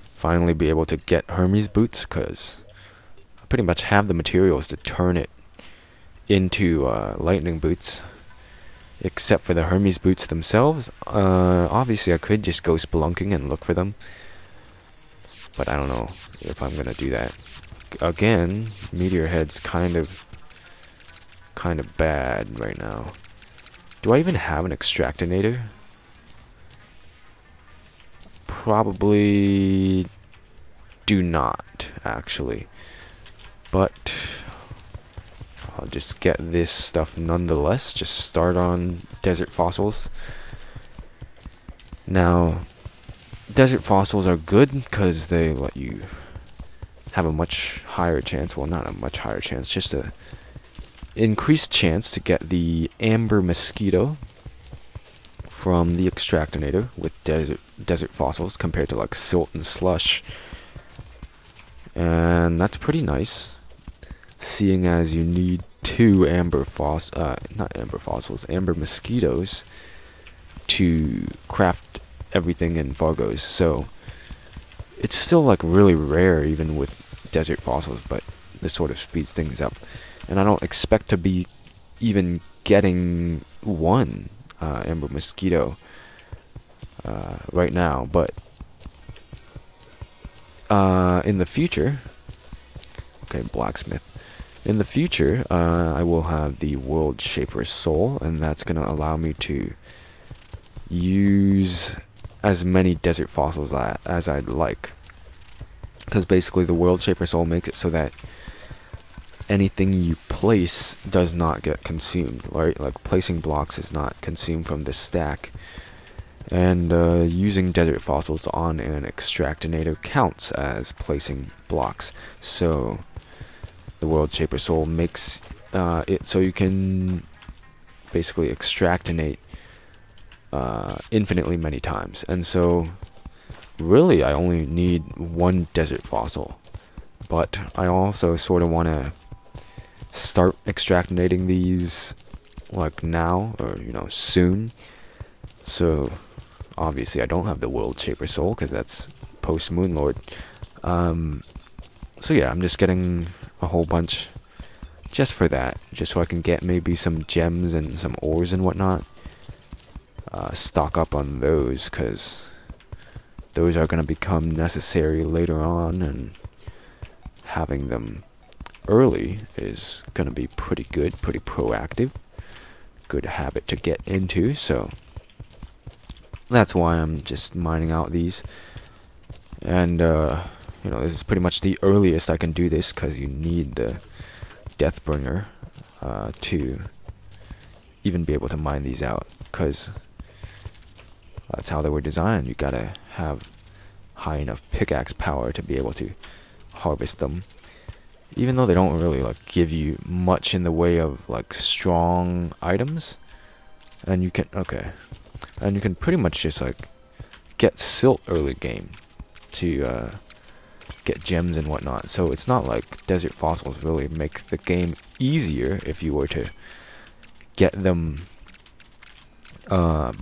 finally be able to get Hermes boots, because I pretty much have the materials to turn it into lightning boots, except for the Hermes boots themselves. Obviously I could just go spelunking and look for them, but I don't know if I'm gonna do that. Again, Meteor Head's kind of bad right now. Do I even have an extractinator? Probably do not, actually. But I'll just get this stuff nonetheless. Just start on desert fossils. Now, desert fossils are good because they let you have a much higher chance. Well, not a much higher chance, just a increased chance to get the amber mosquito from the extractinator with desert fossils compared to like silt and slush. And that's pretty nice, seeing as you need 2 amber mosquitoes to craft everything in Fargos. So it's still like really rare even with desert fossils, but this sort of speeds things up. And I don't expect to be even getting 1 amber mosquito right now, but in the future, okay, blacksmith. In the future, I will have the World Shaper's Soul, and that's gonna allow me to use as many desert fossils as I'd like. Because basically, the World Shaper's Soul makes it so that anything you place does not get consumed, right? Like placing blocks is not consumed from this stack. And using desert fossils on an extractinator counts as placing blocks. So the World Shaper Soul makes it so you can basically extractinate infinitely many times. And so really I only need 1 desert fossil. But I also sort of want to start extractinating these like now, or you know, soon. So obviously I don't have the World Shaper Soul because that's post Moonlord. So yeah, I'm just getting a whole bunch just for that, just so I can get maybe some gems and some ores and whatnot. Stock up on those, because those are going to become necessary later on, and having them early is going to be pretty good, pretty proactive. Good habit to get into, so that's why I'm just mining out these. And, you know, this is pretty much the earliest I can do this, because you need the Deathbringer to even be able to mine these out, because that's how they were designed. You gotta have high enough pickaxe power to be able to harvest them. Even though they don't really like give you much in the way of like strong items, and you can pretty much just like get silt early game to get gems and whatnot. So it's not like desert fossils really make the game easier if you were to get them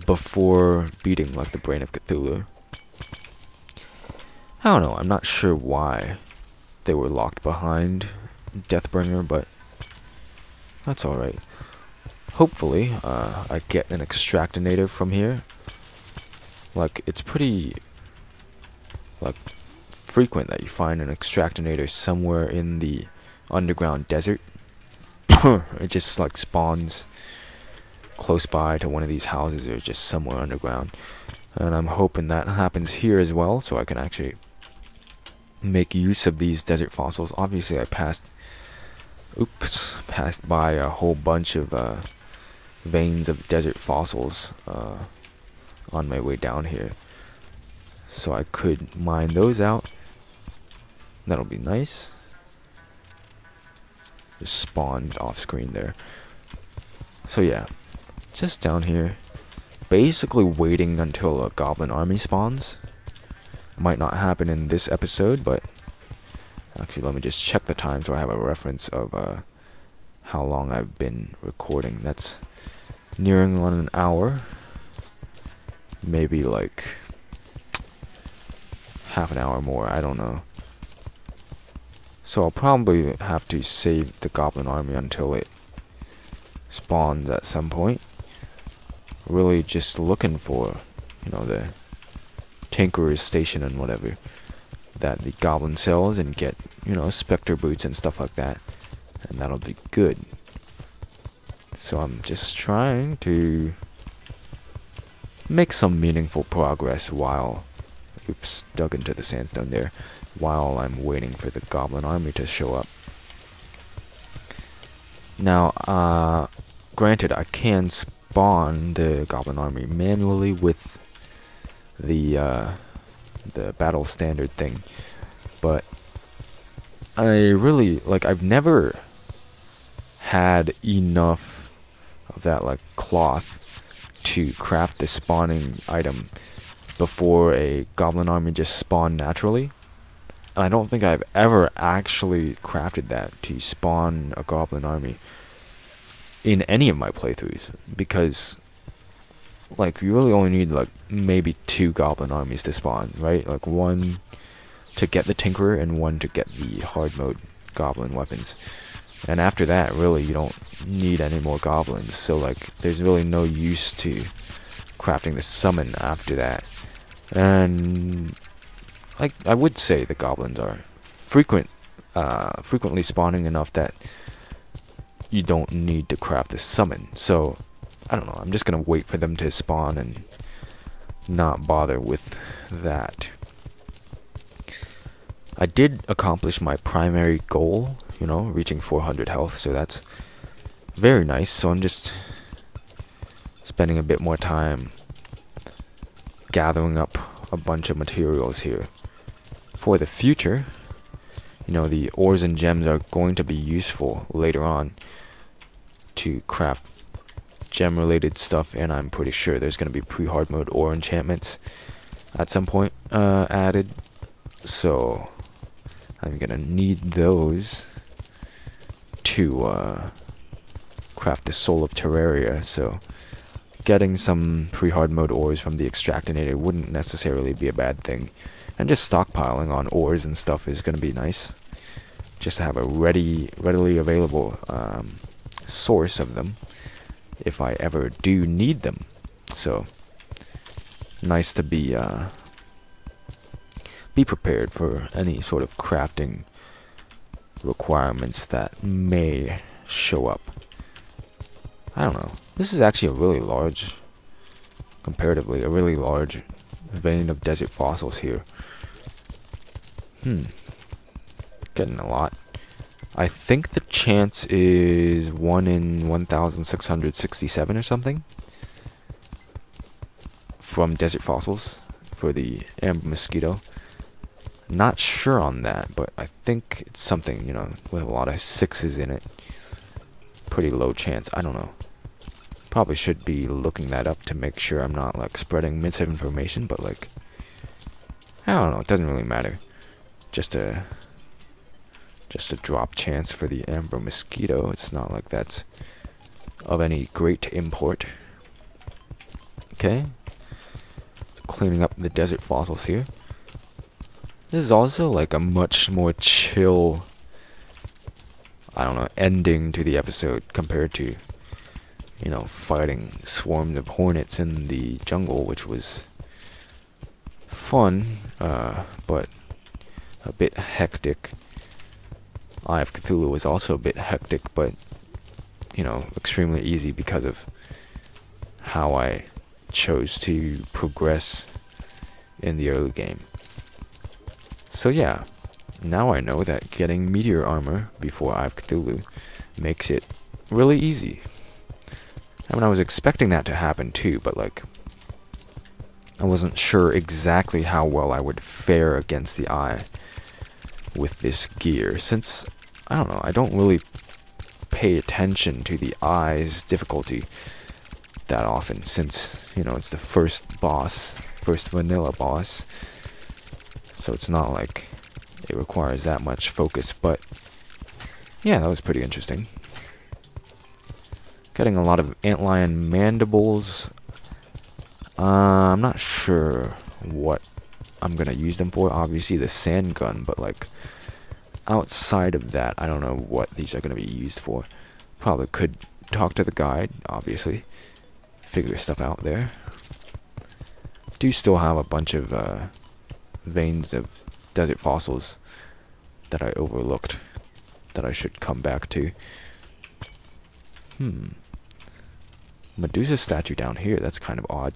before beating like the Brain of Cthulhu. I don't know, I'm not sure why they were locked behind Deathbringer, but that's alright. Hopefully, I get an extractinator from here. Like, it's pretty like frequent that you find an extractinator somewhere in the underground desert. It just like spawns close by to one of these houses, or just somewhere underground. And I'm hoping that happens here as well, so I can actually make use of these desert fossils. Obviously, I passed by a whole bunch of veins of desert fossils on my way down here. So I could mine those out. That'll be nice. Just spawned off screen there. So yeah, just down here, basically waiting until a goblin army spawns. Might not happen in this episode, but actually let me just check the time so I have a reference of how long I've been recording. That's nearing on an hour. Maybe like half an hour more, I don't know. So I'll probably have to save the goblin army until it spawns at some point. Really just looking for, the tinkerer's station and whatever that the goblin sells, and get, specter boots and stuff like that. And that'll be good. So I'm just trying to make some meaningful progress while, dug into the sandstone there, while I'm waiting for the goblin army to show up. Now, granted, I can spawn the goblin army manually with the battle standard thing, but I really, I've never had enough of that, cloth to craft the spawning item before a goblin army just spawned naturally. And I don't think I've ever actually crafted that to spawn a goblin army in any of my playthroughs, because you really only need maybe 2 goblin armies to spawn, right? One to get the tinkerer and one to get the hard mode goblin weapons. And after that, really, you don't need any more goblins. So there's really no use to crafting the summon after that. And I would say the goblins are frequently spawning enough that you don't need to craft the summon. So I don't know, I'm just gonna wait for them to spawn and not bother with that. I did accomplish my primary goal, reaching 400 health, so that's very nice. So I'm just spending a bit more time gathering up a bunch of materials here for the future. The ores and gems are going to be useful later on to craft gem related stuff, and I'm pretty sure there's going to be pre-hard mode ore enchantments at some point added, so I'm going to need those to craft the soul of Terraria. So getting some pre-hard mode ores from the extractinator wouldn't necessarily be a bad thing, and just stockpiling on ores and stuff is going to be nice, just to have a readily available source of them if I ever do need them. So nice to be prepared for any sort of crafting requirements that may show up. I don't know. This is actually comparatively a really large vein of desert fossils here. Getting a lot. I think the chance is 1 in 1,667 or something from desert fossils for the amber mosquito. Not sure on that, but I think it's something, with a lot of 6s in it. Pretty low chance. I don't know. Probably should be looking that up to make sure I'm not spreading misinformation, but I don't know, it doesn't really matter. Just a drop chance for the amber mosquito. It's not like that's of any great import. Okay. Cleaning up the desert fossils here. This is also a much more chill, ending to the episode compared to, fighting swarms of hornets in the jungle, which was fun, but a bit hectic. Eye of Cthulhu was also a bit hectic, but, extremely easy because of how I chose to progress in the early game. So yeah, now I know that getting meteor armor before I have Cthulhu makes it really easy. I mean, I was expecting that to happen too, but like, I wasn't sure exactly how well I would fare against the eye with this gear, since, I don't know, I don't really pay attention to the eye's difficulty that often, since, you know, it's the first vanilla boss, so it's not like it requires that much focus. But yeah, that was pretty interesting. Getting a lot of antlion mandibles. I'm not sure what I'm gonna use them for. Obviously the sand gun, but like outside of that, I don't know what these are gonna be used for. Probably could talk to the guide, obviously. Figure stuff out there. Do still have a bunch of veins of desert fossils that I overlooked that I should come back to. Medusa statue down here, that's kind of odd.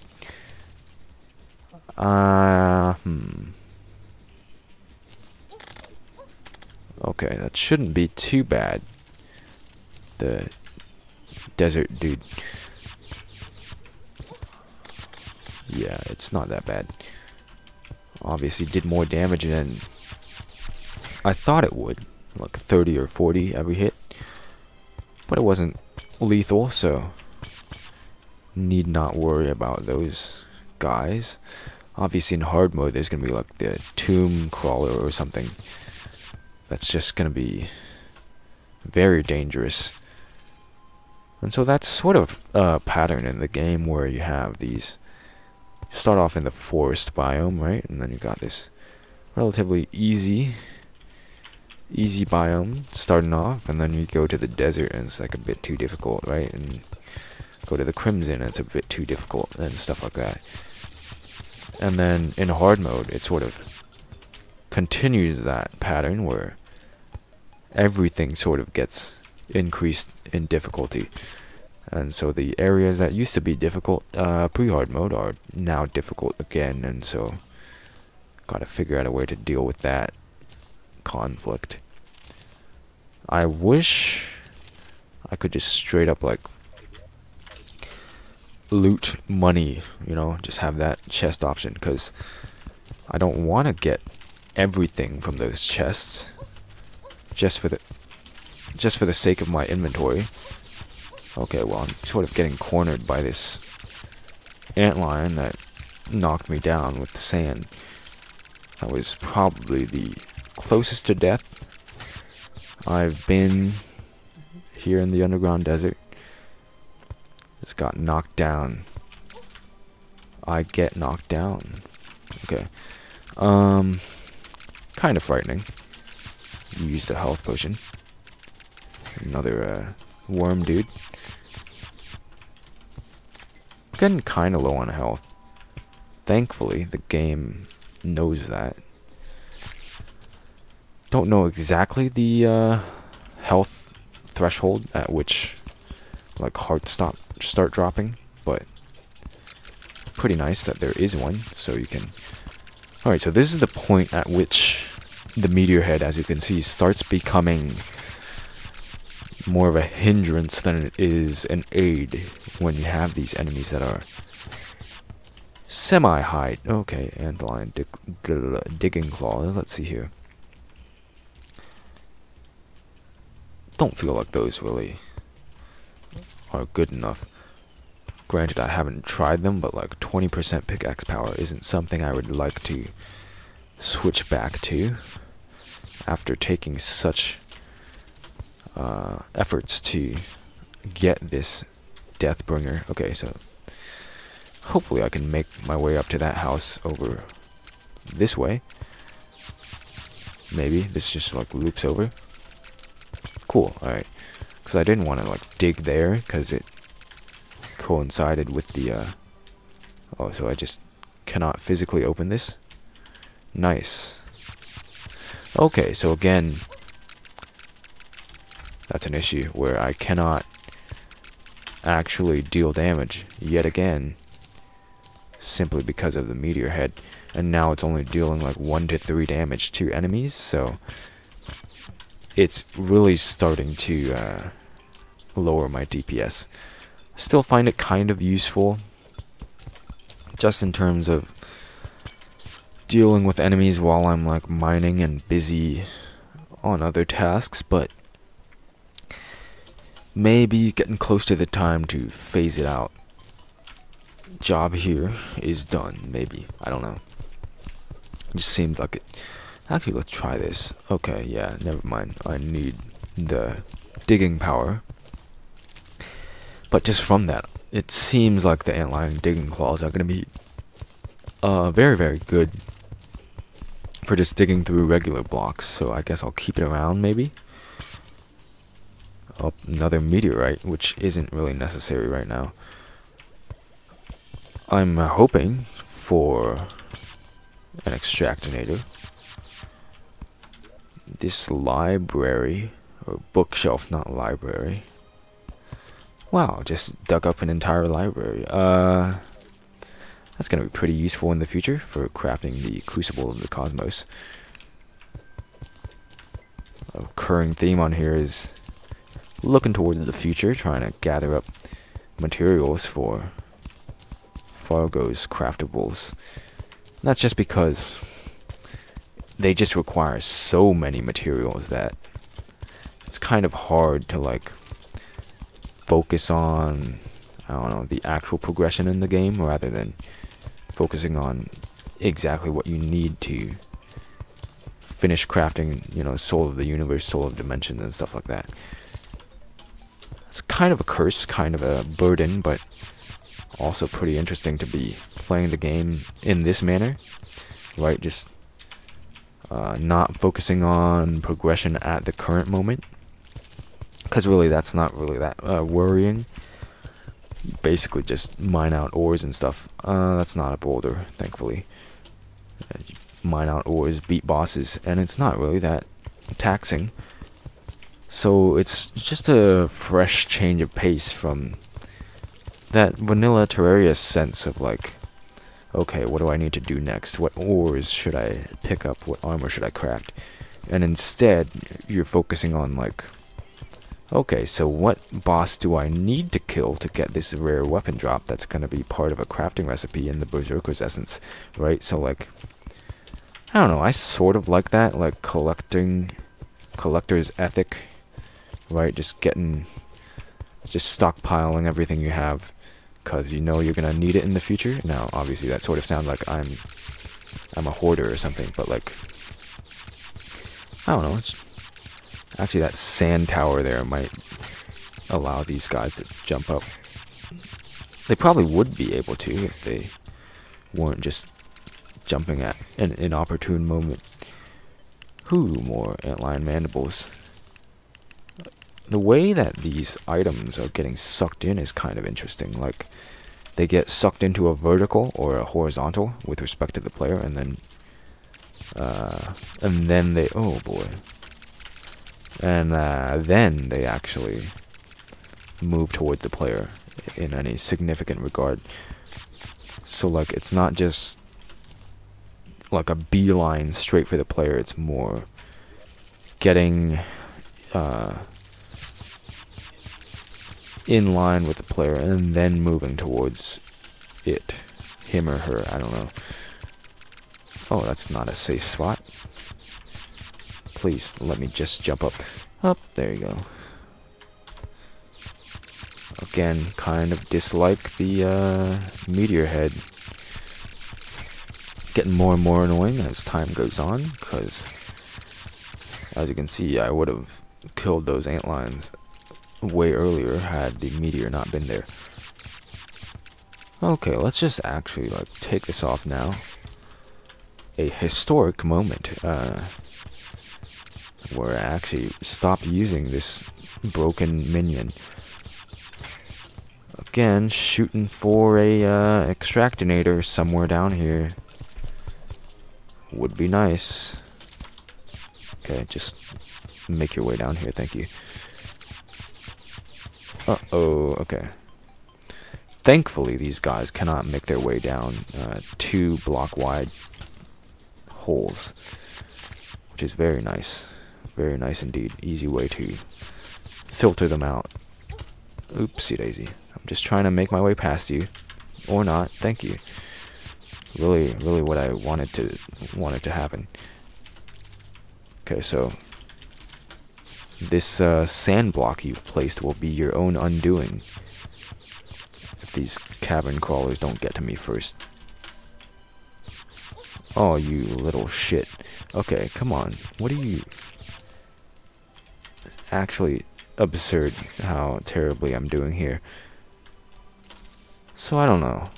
Okay, that shouldn't be too bad. The desert dude. Yeah, it's not that bad. Obviously did more damage than I thought it would. Like 30 or 40 every hit. But it wasn't lethal, so need not worry about those guys. Obviously in hard mode there's gonna be like the tomb crawler or something. That's just gonna be very dangerous. And so that's sort of a pattern in the game where you have these. Start off in the forest biome, right? And then you got this relatively easy biome starting off, and then you go to the desert and it's like a bit too difficult, right? And go to the crimson and it's a bit too difficult and stuff like that. And then in hard mode it sort of continues that pattern where everything sort of gets increased in difficulty. And so the areas that used to be difficult pre-hard mode are now difficult again, and so gotta figure out a way to deal with that conflict. I wish I could just straight up like loot money, you know, just have that chest option, because I don't want to get everything from those chests just for the sake of my inventory. Okay, well, I'm sort of getting cornered by this antlion that knocked me down with the sand. That was probably the closest to death I've been here in the underground desert. Just got knocked down. I get knocked down. Okay. Kind of frightening. Use the health potion. Another worm dude. Getting kind of low on health. Thankfully, the game knows that. Don't know exactly the health threshold at which like hearts start dropping, but pretty nice that there is one, so you can. Alright, so this is the point at which the meteor head, as you can see, starts becoming more of a hindrance than it is an aid when you have these enemies that are semi-hide. Okay, antlion digging claws. Let's see here. Don't feel like those really are good enough. Granted, I haven't tried them, but like 20% pickaxe power isn't something I would like to switch back to after taking such efforts to get this Deathbringer. Okay, so hopefully I can make my way up to that house over this way. Maybe this just like loops over. Cool, alright. Because I didn't want to like dig there because it coincided with the oh, so I just cannot physically open this. Nice. Okay, so again, that's an issue where I cannot actually deal damage yet again simply because of the meteor head, and now it's only dealing like 1 to 3 damage to enemies, so it's really starting to lower my DPS. Still find it kind of useful, just in terms of dealing with enemies while I'm like mining and busy on other tasks, but maybe getting close to the time to phase it out. Job here is done, maybe. I don't know. It just seems like it. Actually, let's try this. Okay, yeah, never mind. I need the digging power. But just from that, it seems like the antlion digging claws are going to be very, very good for just digging through regular blocks. So I guess I'll keep it around, maybe. Oh, another meteorite, which isn't really necessary right now. I'm hoping for an extractinator. This library, or bookshelf, not library. Wow, just dug up an entire library. That's gonna be pretty useful in the future for crafting the Crucible of the Cosmos. A recurring theme on here is looking towards the future, trying to gather up materials for Fargo's craftables. That's just because they just require so many materials that it's kind of hard to like focus on, I don't know, the actual progression in the game rather than focusing on exactly what you need to finish crafting, you know, Soul of the Universe, Soul of Dimensions and stuff like that. It's kind of a curse, kind of a burden, but also pretty interesting to be playing the game in this manner, right? Just not focusing on progression at the current moment, because really that's not really that worrying. Basically just mine out ores and stuff. That's not a boulder, thankfully. Mine out ores, beat bosses, and it's not really that taxing. So it's just a fresh change of pace from that vanilla Terraria sense of like, okay, what do I need to do next? What ores should I pick up? What armor should I craft? And instead, you're focusing on like, okay, so what boss do I need to kill to get this rare weapon drop that's going to be part of a crafting recipe in the Berserker's Essence, right? So like, I don't know, I sort of like that, like collector's ethic, right? Just stockpiling everything you have, because you know you're going to need it in the future. Now, obviously, that sort of sounds like I'm a hoarder or something, but like, I don't know, actually that sand tower there might allow these guys to jump up. They probably would be able to if they weren't just jumping at an inopportune moment. More antlion mandibles. The way that these items are getting sucked in is kind of interesting. Like, they get sucked into a vertical or a horizontal with respect to the player, and then they, oh boy, and then they actually move towards the player in any significant regard. So like, it's not just like a beeline straight for the player, it's more getting in line with the player and then moving towards it, him or her, I don't know. Oh, that's not a safe spot. Please let me just jump up. There you go. Again, kind of dislike the meteor head. Getting more and more annoying as time goes on, because as you can see, I would have killed those antlions way earlier had the meteor not been there. Okay, let's just actually like take this off now. A historic moment where I actually stopped using this broken minion. Again, shooting for a extractinator somewhere down here would be nice. Okay, just make your way down here, thank you. Uh-oh, okay. thankfully, these guys cannot make their way down 2 block wide holes, which is very nice. Very nice indeed. Easy way to filter them out. Oopsie daisy. I'm just trying to make my way past you. Or not. Thank you. Really, really what I wanted to happen. Okay, so this sand block you've placed will be your own undoing if these cavern crawlers don't get to me first. Oh, you little shit. Okay, come on. What are you... Actually absurd how terribly I'm doing here. So I don't know.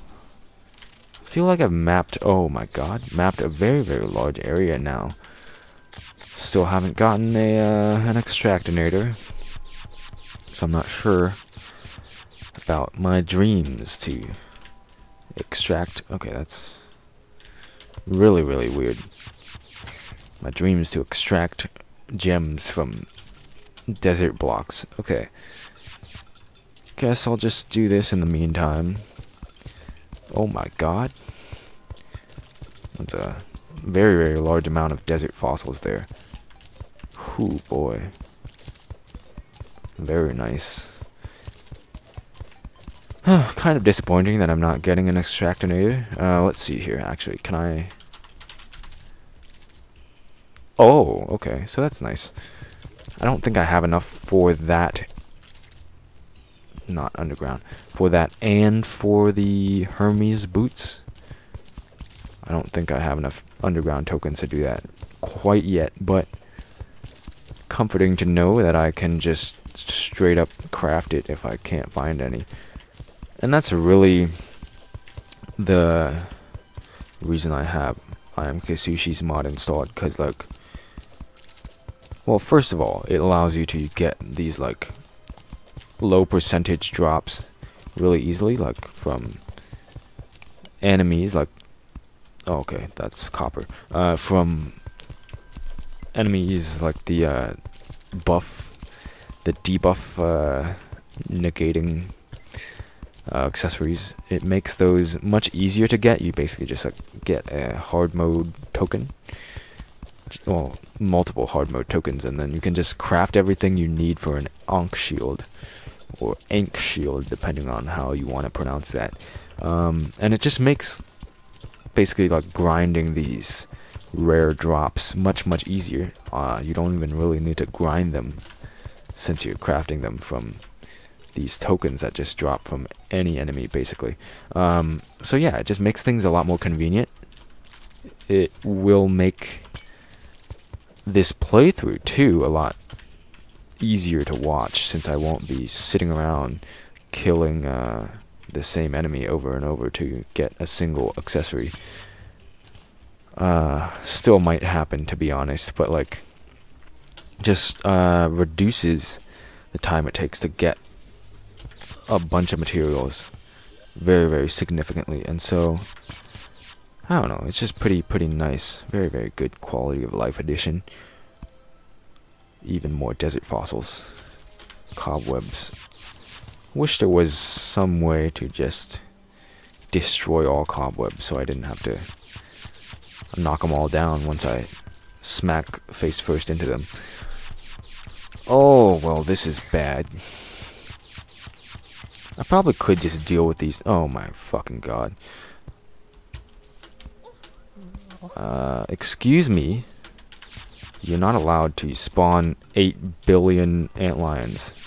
I feel like I've mapped... Oh my god. Mapped a very, very large area now. Still haven't gotten an extractinator, so I'm not sure about my dreams to extract. Okay, that's really, really weird. My dreams to extract gems from desert blocks. Okay, guess I'll just do this in the meantime. Oh my god, that's a very, very large amount of desert fossils there. Ooh, boy. Very nice. Kind of disappointing that I'm not getting an extractinator. Let's see here, actually. Can I... Oh, okay. So that's nice. I don't think I have enough for that. Not underground. For that and for the Hermes boots. I don't think I have enough underground tokens to do that quite yet, but... comforting to know that I can just straight up craft it if I can't find any. And that's really the reason I have IamKsushi's mod installed, because like, well, first of all, it allows you to get these like low percentage drops really easily, like from enemies, like, oh, okay, that's copper, from enemies like the debuff negating accessories. It makes those much easier to get. You basically just like get a hard mode token, well, multiple hard mode tokens, and then you can just craft everything you need for an Ankh shield or Ankh shield, depending on how you want to pronounce that. And it just makes basically like grinding these rare drops much easier. You don't even really need to grind them, since you're crafting them from these tokens that just drop from any enemy, basically. So yeah, it just makes things a lot more convenient. It will make this playthrough too a lot easier to watch, since I won't be sitting around killing the same enemy over and over to get a single accessory. Still might happen, to be honest, but like just reduces the time it takes to get a bunch of materials very significantly. And so I don't know, it's just pretty nice. Very good quality of life addition. Even more desert fossils, cobwebs. Wish there was some way to just destroy all cobwebs so I didn't have to knock them all down once I smack face first into them. Oh, well, this is bad. I probably could just deal with these. Oh my fucking god. Excuse me. You're not allowed to spawn 8 billion antlions,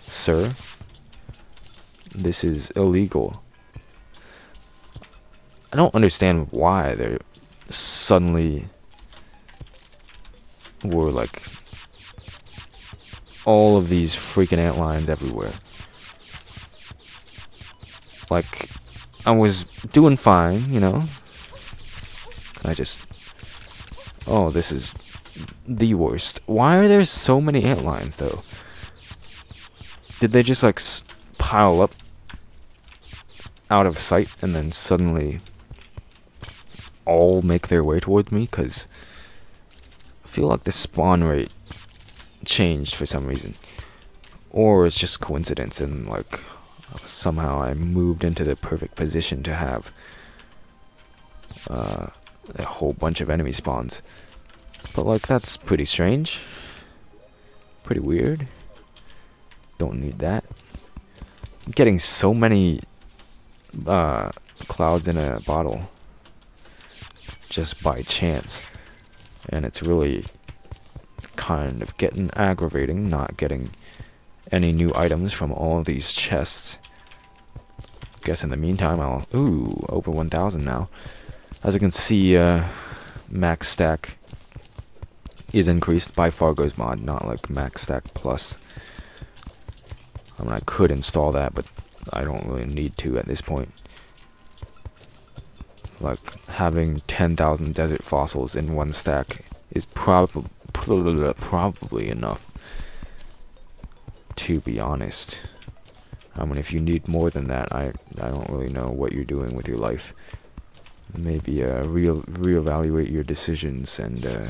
sir. This is illegal. I don't understand why there suddenly were like all of these freaking antlions everywhere. Like, I was doing fine, you know. I just... Oh, this is the worst. Why are there so many antlions, though? Did they just, like, pile up out of sight and then suddenly all make their way towards me? Because I feel like the spawn rate changed for some reason. Or it's just coincidence and, like, Somehow I moved into the perfect position to have a whole bunch of enemy spawns. But like, that's pretty strange. Pretty weird. Don't need that. I'm getting so many clouds in a bottle just by chance. And it's really kind of getting aggravating not getting any new items from all of these chests. Guess in the meantime I'll... Ooh, over 1,000 now. As you can see, max stack is increased by Fargo's mod, not like max stack plus. I mean, I could install that, but I don't really need to at this point. Like, having 10,000 desert fossils in one stack is probably enough, to be honest. I mean, if you need more than that, I don't really know what you're doing with your life. Maybe reevaluate your decisions and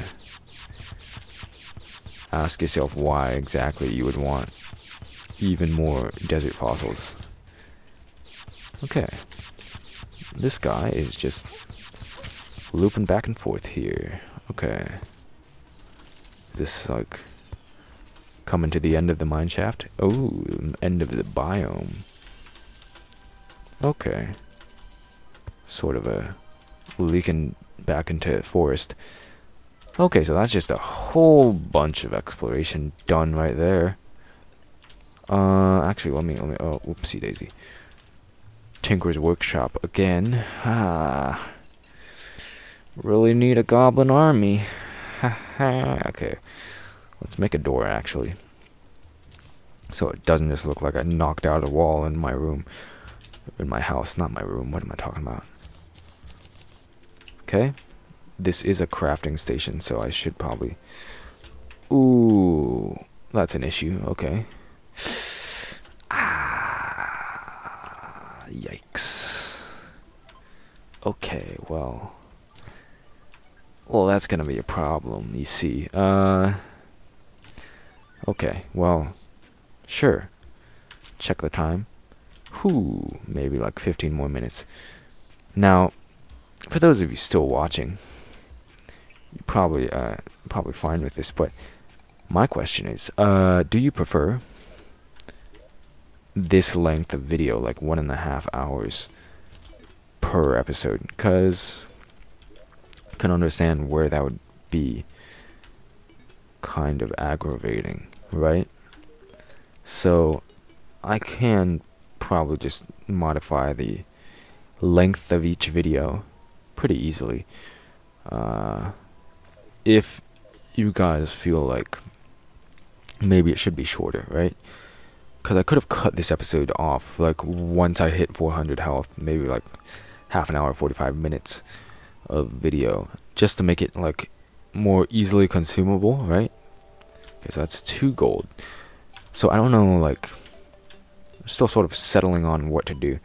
ask yourself why exactly you would want even more desert fossils. Okay. This guy is just looping back and forth here. Okay. This, like, coming to the end of the mine shaft. Oh, end of the biome. Okay. Sort of a leaking back into forest. Okay, so that's just a whole bunch of exploration done right there. Actually, let me, oh, whoopsie daisy. Tinker's Workshop again. Really need a goblin army. Okay, let's make a door, actually. So it doesn't just look like I knocked out a wall in my room. In my house, not my room. What am I talking about? Okay. This is a crafting station, so I should probably... Ooh, that's an issue. Okay. Yikes. Okay, well... Well, that's gonna be a problem, you see. Okay, well... Sure. Check the time. Whew, maybe like 15 more minutes. Now, for those of you still watching, you're probably fine with this, but my question is, do you prefer this length of video, like 1.5 hours per episode? Because I can understand where that would be kind of aggravating, right? So I can probably just modify the length of each video pretty easily. If you guys feel like maybe it should be shorter, right? Because I could have cut this episode off, like, once I hit 400 health, maybe, like, half an hour, 45 minutes of video, just to make it, like, more easily consumable, right? Because that's 2 gold. So, I don't know, like, I'm still sort of settling on what to do.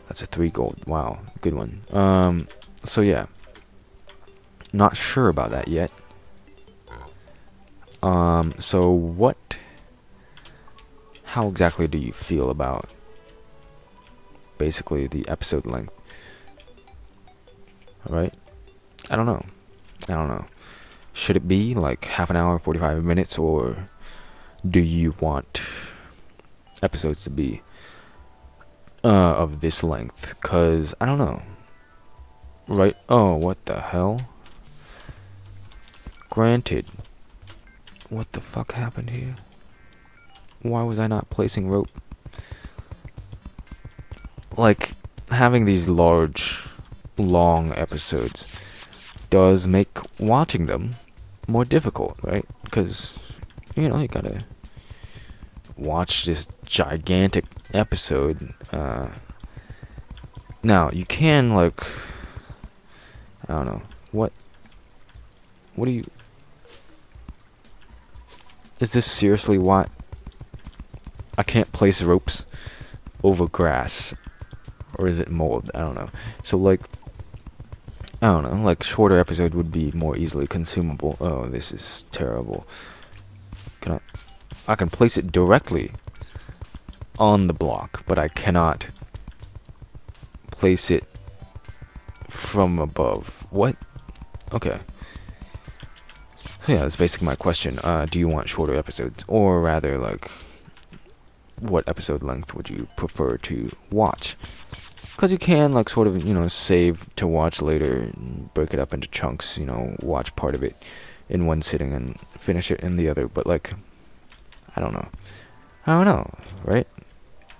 That's a 3 gold. Wow, good one. So, yeah. Not sure about that yet. So, what... How exactly do you feel about basically the episode length? Alright? I don't know. Should it be like half an hour, 45 minutes, or do you want episodes to be of this length? Cause I don't know. Right? Oh, what the hell? Granted. What the fuck happened here? Why was I not placing rope? Like, having these large, long episodes does make watching them more difficult, right? Because, you know, you gotta watch this gigantic episode. Now, you can, like... I don't know. What do you... Is this seriously what? I can't place ropes over grass. Or is it mold? I don't know. So, like, I don't know. Like, shorter episode would be more easily consumable. Oh, this is terrible. I can place it directly on the block, but I cannot place it from above. What? Okay. So yeah, that's basically my question. Do you want shorter episodes? Or rather, like, what episode length would you prefer to watch? Because you can, like, sort of, save to watch later, break it up into chunks, watch part of it in one sitting and finish it in the other. But, like, I don't know, right?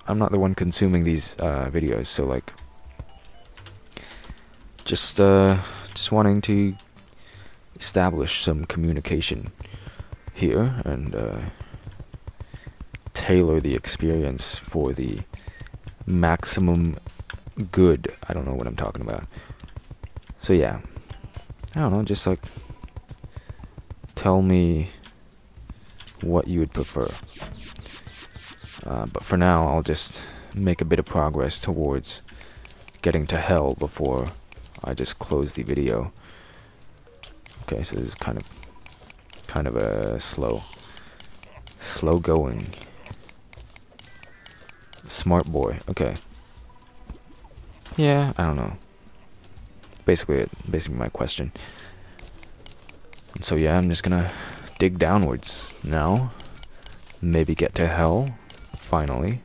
I'm not the one consuming these videos, so, like, just wanting to establish some communication here and tailor the experience for the maximum good. I don't know what I'm talking about. So yeah, I don't know, just like tell me what you would prefer. But for now, I'll just make a bit of progress towards getting to hell before I just close the video. Okay, so this is kind of a slow going. Smart boy. Okay. Yeah, I don't know. Basically my question. And so yeah, I'm just gonna dig downwards now. Maybe get to hell, finally.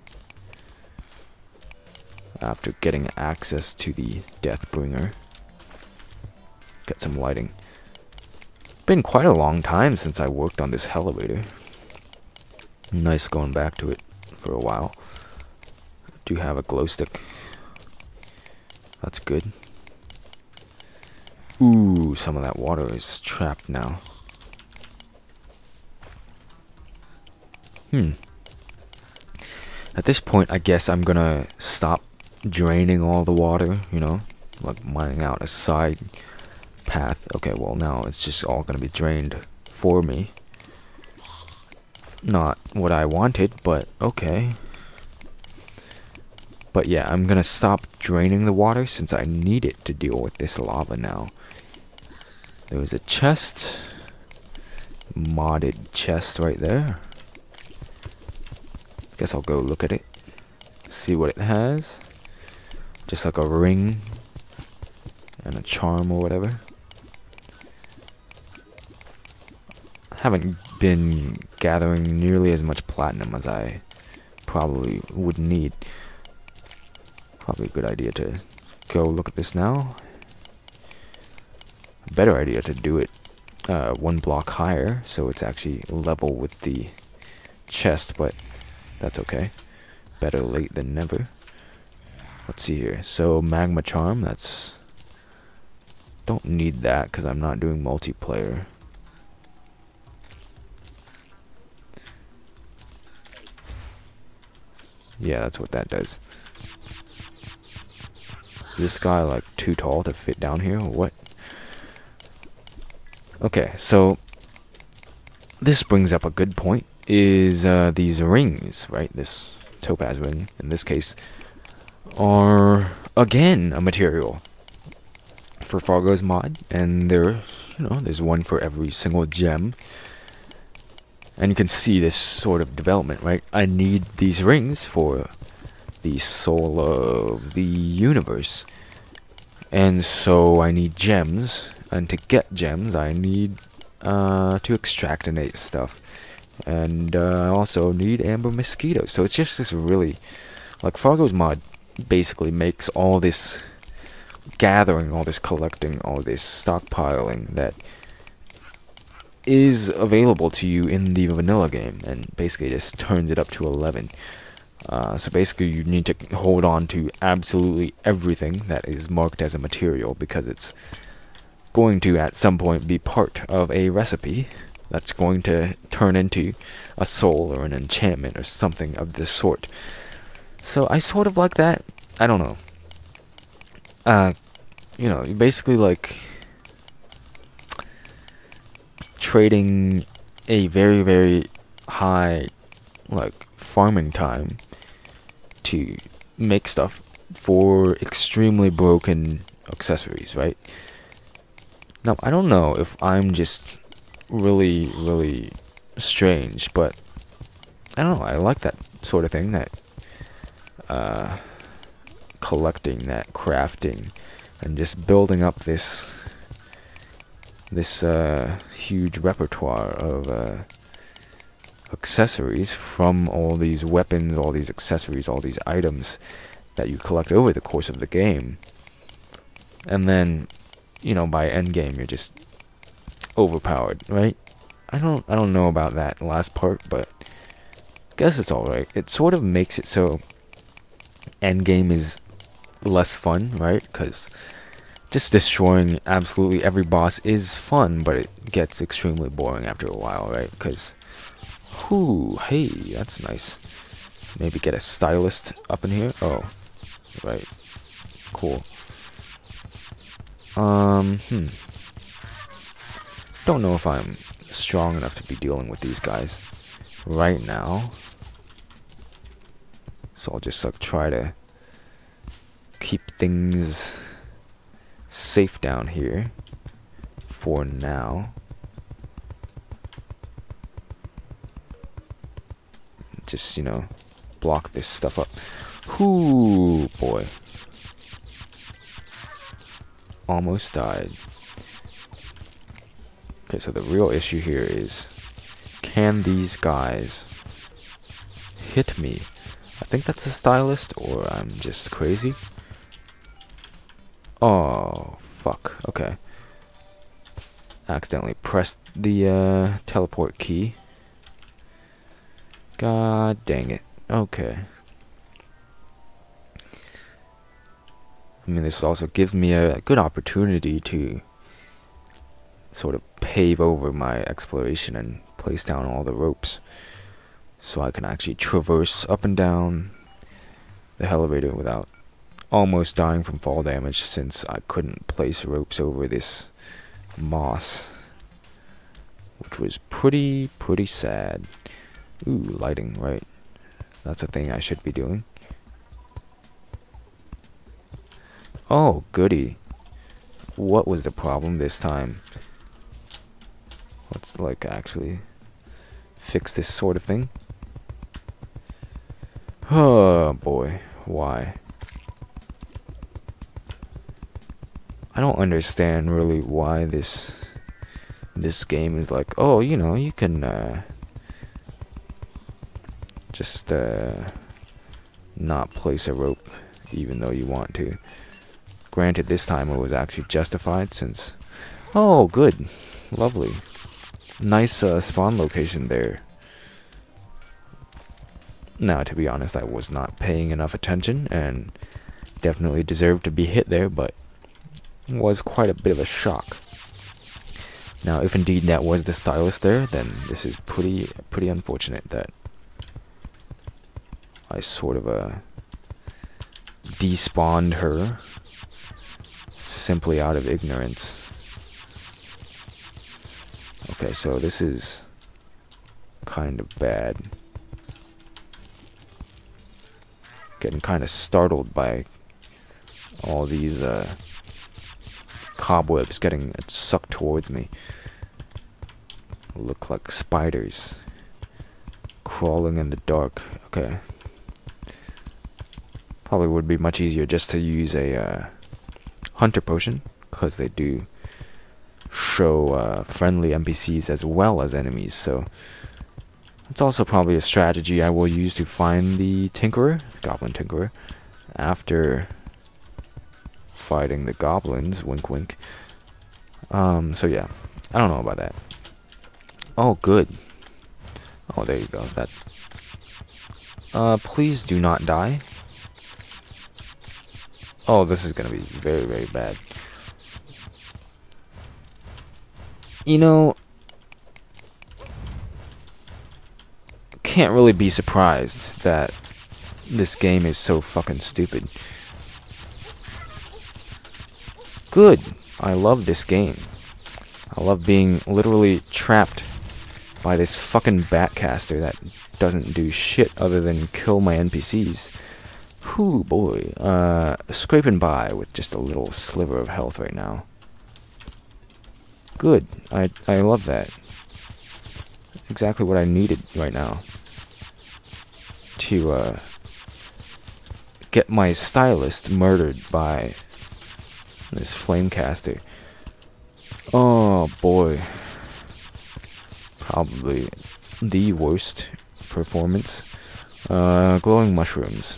After getting access to the Deathbringer. Get some lighting. Been quite a long time since I worked on this elevator. Nice going back to it for a while. Do have a glow stick. That's good. Ooh, some of that water is trapped now. At this point, I guess I'm gonna stop draining all the water, like mining out a side path. Okay, well now it's just all gonna be drained for me. Not what I wanted, but okay. But yeah, I'm gonna stop draining the water since I need it to deal with this lava now. There was a chest. Modded chest right there. Guess I'll go look at it. See what it has. Just like a ring. And a charm or whatever. Haven't been gathering nearly as much platinum as I probably would need. Probably a good idea to go look at this now. Better idea to do it one block higher, so it's actually level with the chest, but that's okay. Better late than never. Let's see here. So magma charm, that's... Don't need that because I'm not doing multiplayer. Yeah, that's what that does. Is this guy like too tall to fit down here or what? Okay, so this brings up a good point. Is these rings, right? This Topaz Ring, in this case, are again a material for Fargo's mod, and there's one for every single gem. And you can see this sort of development, right? I need these rings for the soul of the universe. And so I need gems, and to get gems, I need to extractinate stuff. And I also need amber mosquitoes. So it's just this really... Like, Fargo's mod basically makes all this gathering, all this collecting, all this stockpiling that is available to you in the vanilla game, and basically just turns it up to 11. So basically you need to hold on to absolutely everything that is marked as a material, because it's going to at some point be part of a recipe that's going to turn into a soul or an enchantment or something of this sort. So I sort of like that. I don't know. Basically like trading a very, very high like farming time to make stuff for extremely broken accessories, right? Now, I don't know if I'm just really, really strange, but I don't know, I like that sort of thing, that collecting, that crafting, and just building up this huge repertoire of accessories from all these weapons, all these accessories, all these items that you collect over the course of the game. And then, you know, by end game you're just overpowered, right? I don't know about that last part, but I guess it's alright. It sort of makes it so end game is less fun, right? Because just destroying absolutely every boss is fun, but it gets extremely boring after a while, right? Because, hey, that's nice. Maybe get a stylist up in here. Oh, right. Cool. Don't know if I'm strong enough to be dealing with these guys right now. So I'll just like try to keep things safe down here for now. Just, you know, block this stuff up. Ooh, boy. Almost died. Okay, so the real issue here is, can these guys hit me? I think that's a stylist, or I'm just crazy. Oh, fuck. Okay. Accidentally pressed the teleport key. God dang it. Okay. I mean, this also gives me a good opportunity to sort of pave over my exploration and place down all the ropes, so I can actually traverse up and down the elevator without almost dying from fall damage, since I couldn't place ropes over this moss, which was pretty sad. Ooh, lighting, right? That's a thing I should be doing. Oh, goody. What was the problem this time? Let's, like, actually fix this sort of thing. Oh, boy. Why? I don't understand, really, why this game is like, oh, you know, you can, just, not place a rope, even though you want to. Granted, this time it was actually justified, since... Oh, good. Lovely. Nice spawn location there. Now, to be honest, I was not paying enough attention, and definitely deserved to be hit there, but it was quite a bit of a shock. Now, if indeed that was the stylist there, then this is pretty unfortunate that I sort of despawned her simply out of ignorance. Okay, so this is kind of bad. Getting kind of startled by all these cobwebs getting sucked towards me. Look like spiders crawling in the dark. Okay. Probably would be much easier just to use a hunter potion, because they do show friendly NPCs as well as enemies, so it's also probably a strategy I will use to find the Goblin Tinkerer, after fighting the goblins, wink wink. So yeah, I don't know about that. Oh, good. Oh, there you go. That. Please do not die. Oh, this is gonna be very bad. You know, can't really be surprised that this game is so fucking stupid. Good. I love this game. I love being literally trapped by this fucking batcaster that doesn't do shit other than kill my NPCs. Whew, boy. Scraping by with just a little sliver of health right now. Good. I love that. Exactly what I needed right now. To get my stylist murdered by this flamecaster. Oh boy. Probably the worst performance. Glowing mushrooms.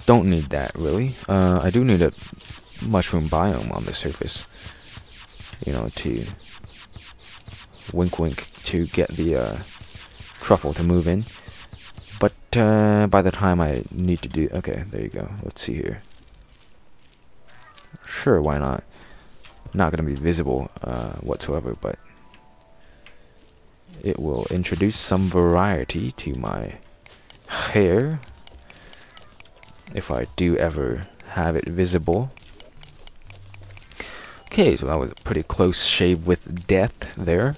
Don't need that, really. I do need a mushroom biome on the surface. You know, to wink wink to get the truffle to move in. But by the time I need to do... Okay, there you go. Let's see here. Sure, why not? Not going to be visible whatsoever, but it will introduce some variety to my hair. If I do ever have it visible. Okay, so that was a pretty close shave with death there.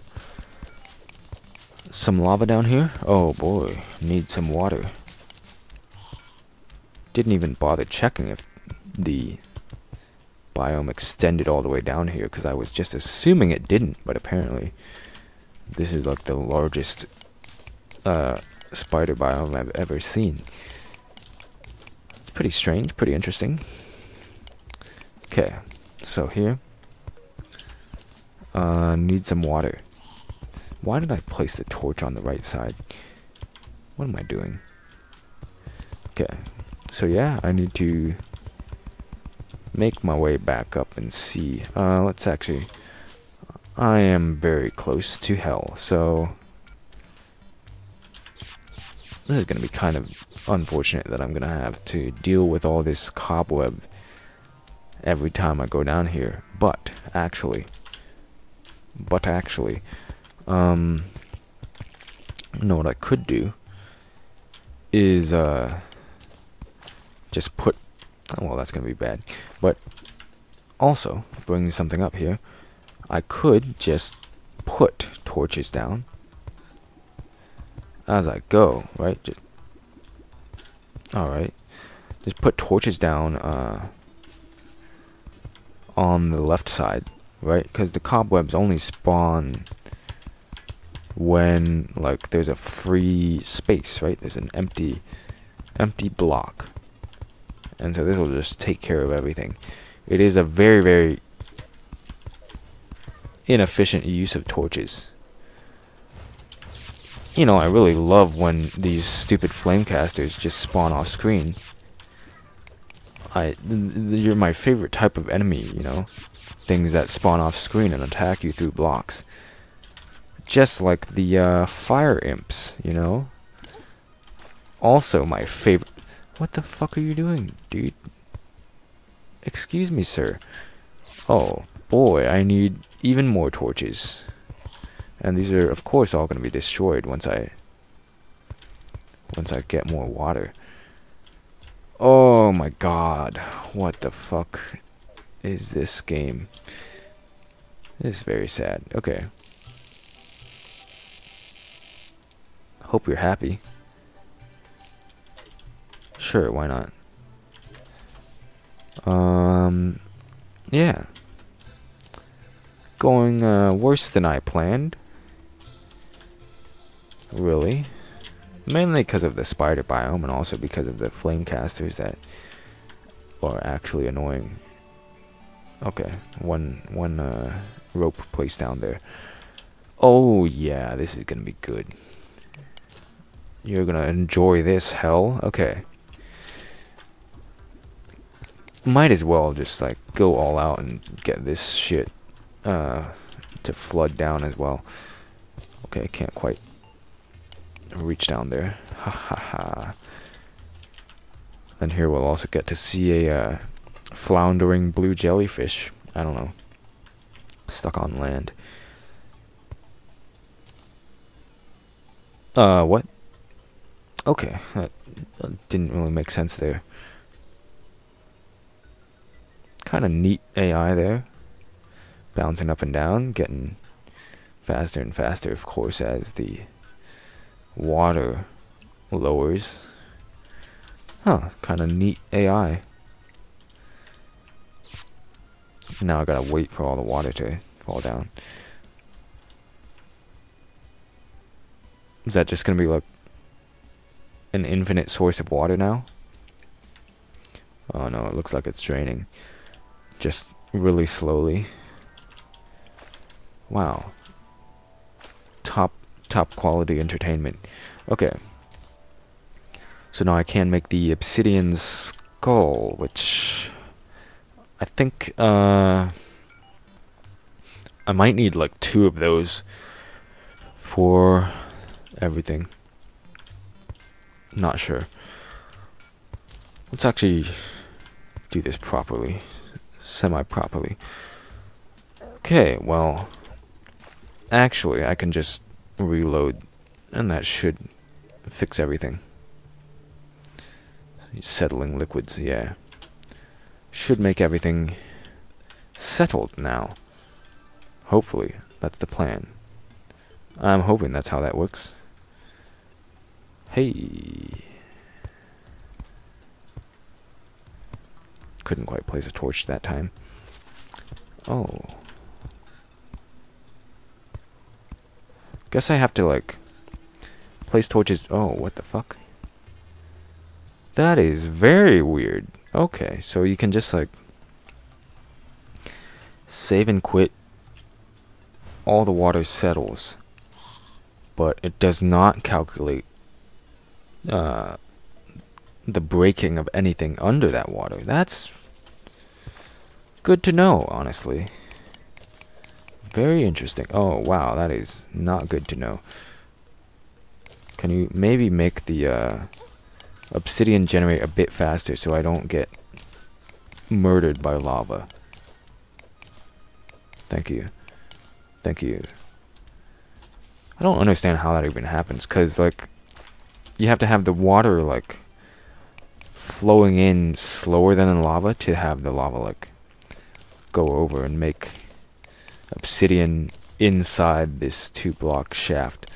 Some lava down here. Oh boy, need some water. Didn't even bother checking if the biome extended all the way down here, because I was just assuming it didn't, but apparently this is like the largest spider biome I've ever seen. It's pretty strange, pretty interesting. Okay, so here, need some water. Why did I place the torch on the right side? What am I doing? Okay, so yeah, I need to make my way back up and see. Let's actually... I am very close to hell, so... This is going to be kind of unfortunate that I'm going to have to deal with all this cobweb every time I go down here. But, actually... you know what I could do is just put... well, that's gonna be bad, but also bringing something up here, I could just put torches down as I go, right? Alright, just put torches down on the left side, right? Because the cobwebs only spawn when, like, there's a free space, right? There's an empty block. And so this will just take care of everything. It is a very, very inefficient use of torches. You know, I really love when these stupid flamecasters just spawn off screen. You're my favorite type of enemy, you know? Things that spawn off screen and attack you through blocks. Just like the fire imps, you know? Also my favorite... What the fuck are you doing, dude? Excuse me, sir. Oh, boy, I need even more torches. And these are, of course, all going to be destroyed once I get more water. Oh my god. What the fuck is this game? This is very sad. Okay. Hope you're happy. Sure, why not? Yeah. Going worse than I planned. Really. Mainly because of the spider biome and also because of the flamecasters that are actually annoying. Okay, one rope placed down there. Oh yeah, this is gonna be good. You're gonna enjoy this, hell. Okay. Might as well just like go all out and get this shit to flood down as well. Okay, I can't quite reach down there. Ha ha ha. And here we'll also get to see a floundering blue jellyfish. I don't know. Stuck on land. What? Okay, that didn't really make sense there. Kind of neat AI there. Bouncing up and down, getting faster and faster, of course, as the water lowers. Huh, kind of neat AI. Now I gotta wait for all the water to fall down. Is that just gonna be like an infinite source of water now? Oh no, it looks like it's draining. Just really slowly. Wow. Top quality entertainment. Okay. So now I can make the Obsidian Skull, which I think I might need like 2 of those for everything. Not sure. Let's actually do this properly. Semi-properly. Okay, well, actually I can just reload and that should fix everything. Settling liquids, yeah. Should make everything settled now. Hopefully, that's the plan. I'm hoping that's how that works. Hey. Couldn't quite place a torch that time. Oh. Guess I have to, like, place torches. Oh, what the fuck? That is very weird. Okay, so you can just, like, save and quit. All the water settles. But it does not calculate the breaking of anything under that water. That's good to know, honestly. Very interesting. Oh, wow, that is not good to know. Can you maybe make the obsidian generate a bit faster so I don't get murdered by lava? Thank you. Thank you. I don't understand how that even happens, because, like, you have to have the water, like, flowing in slower than the lava to have the lava, like, go over and make obsidian inside this 2-block shaft.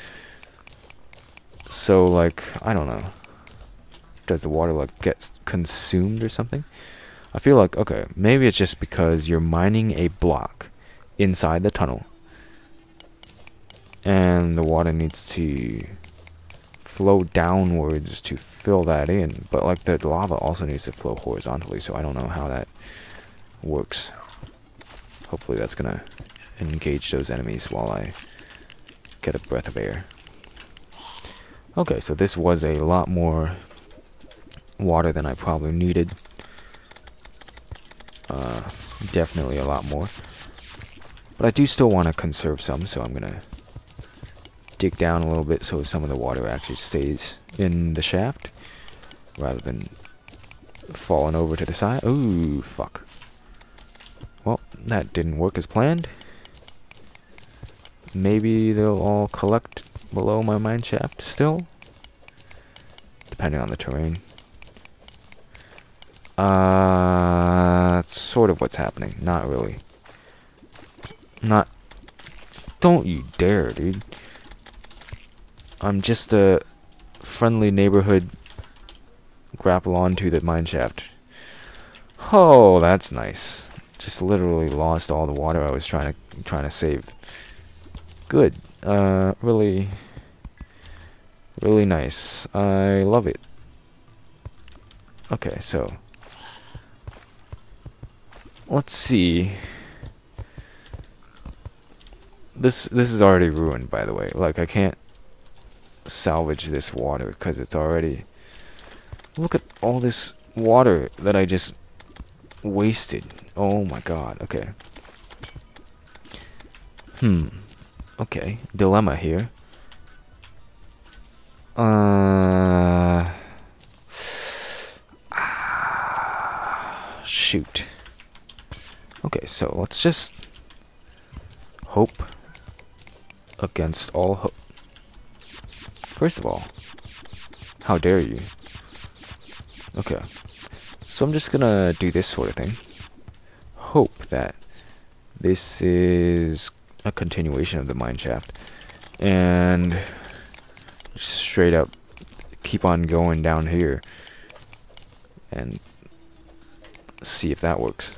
So, like, I don't know. Does the water, like, get consumed or something? I feel like, okay, maybe it's just because you're mining a block inside the tunnel. And the water needs to flow downwards to fill that in. But, like, the lava also needs to flow horizontally, so I don't know how that works. Hopefully that's gonna engage those enemies while I get a breath of air. Okay, so this was a lot more water than I probably needed. Definitely a lot more. But I do still want to conserve some, so I'm gonna dig down a little bit so some of the water actually stays in the shaft rather than falling over to the side. Ooh, fuck. Well, that didn't work as planned. Maybe they'll all collect below my mine shaft still, depending on the terrain. That's sort of what's happening. Not really. Not. Don't you dare, dude. I'm just a friendly neighborhood grapple onto the mine shaft. Oh, that's nice. Just literally lost all the water I was trying to save. Good. Really nice. I love it. Okay, so let's see. This is already ruined, by the way. Like, I can't salvage this water because it's already... Look at all this water that I just wasted. Oh my god. Okay. Okay. Dilemma here. Shoot. Okay, so let's just hope against all hope. First of all, how dare you? Okay. So I'm just gonna do this sort of thing. Hope that this is a continuation of the mine shaft. And straight up keep on going down here. And see if that works.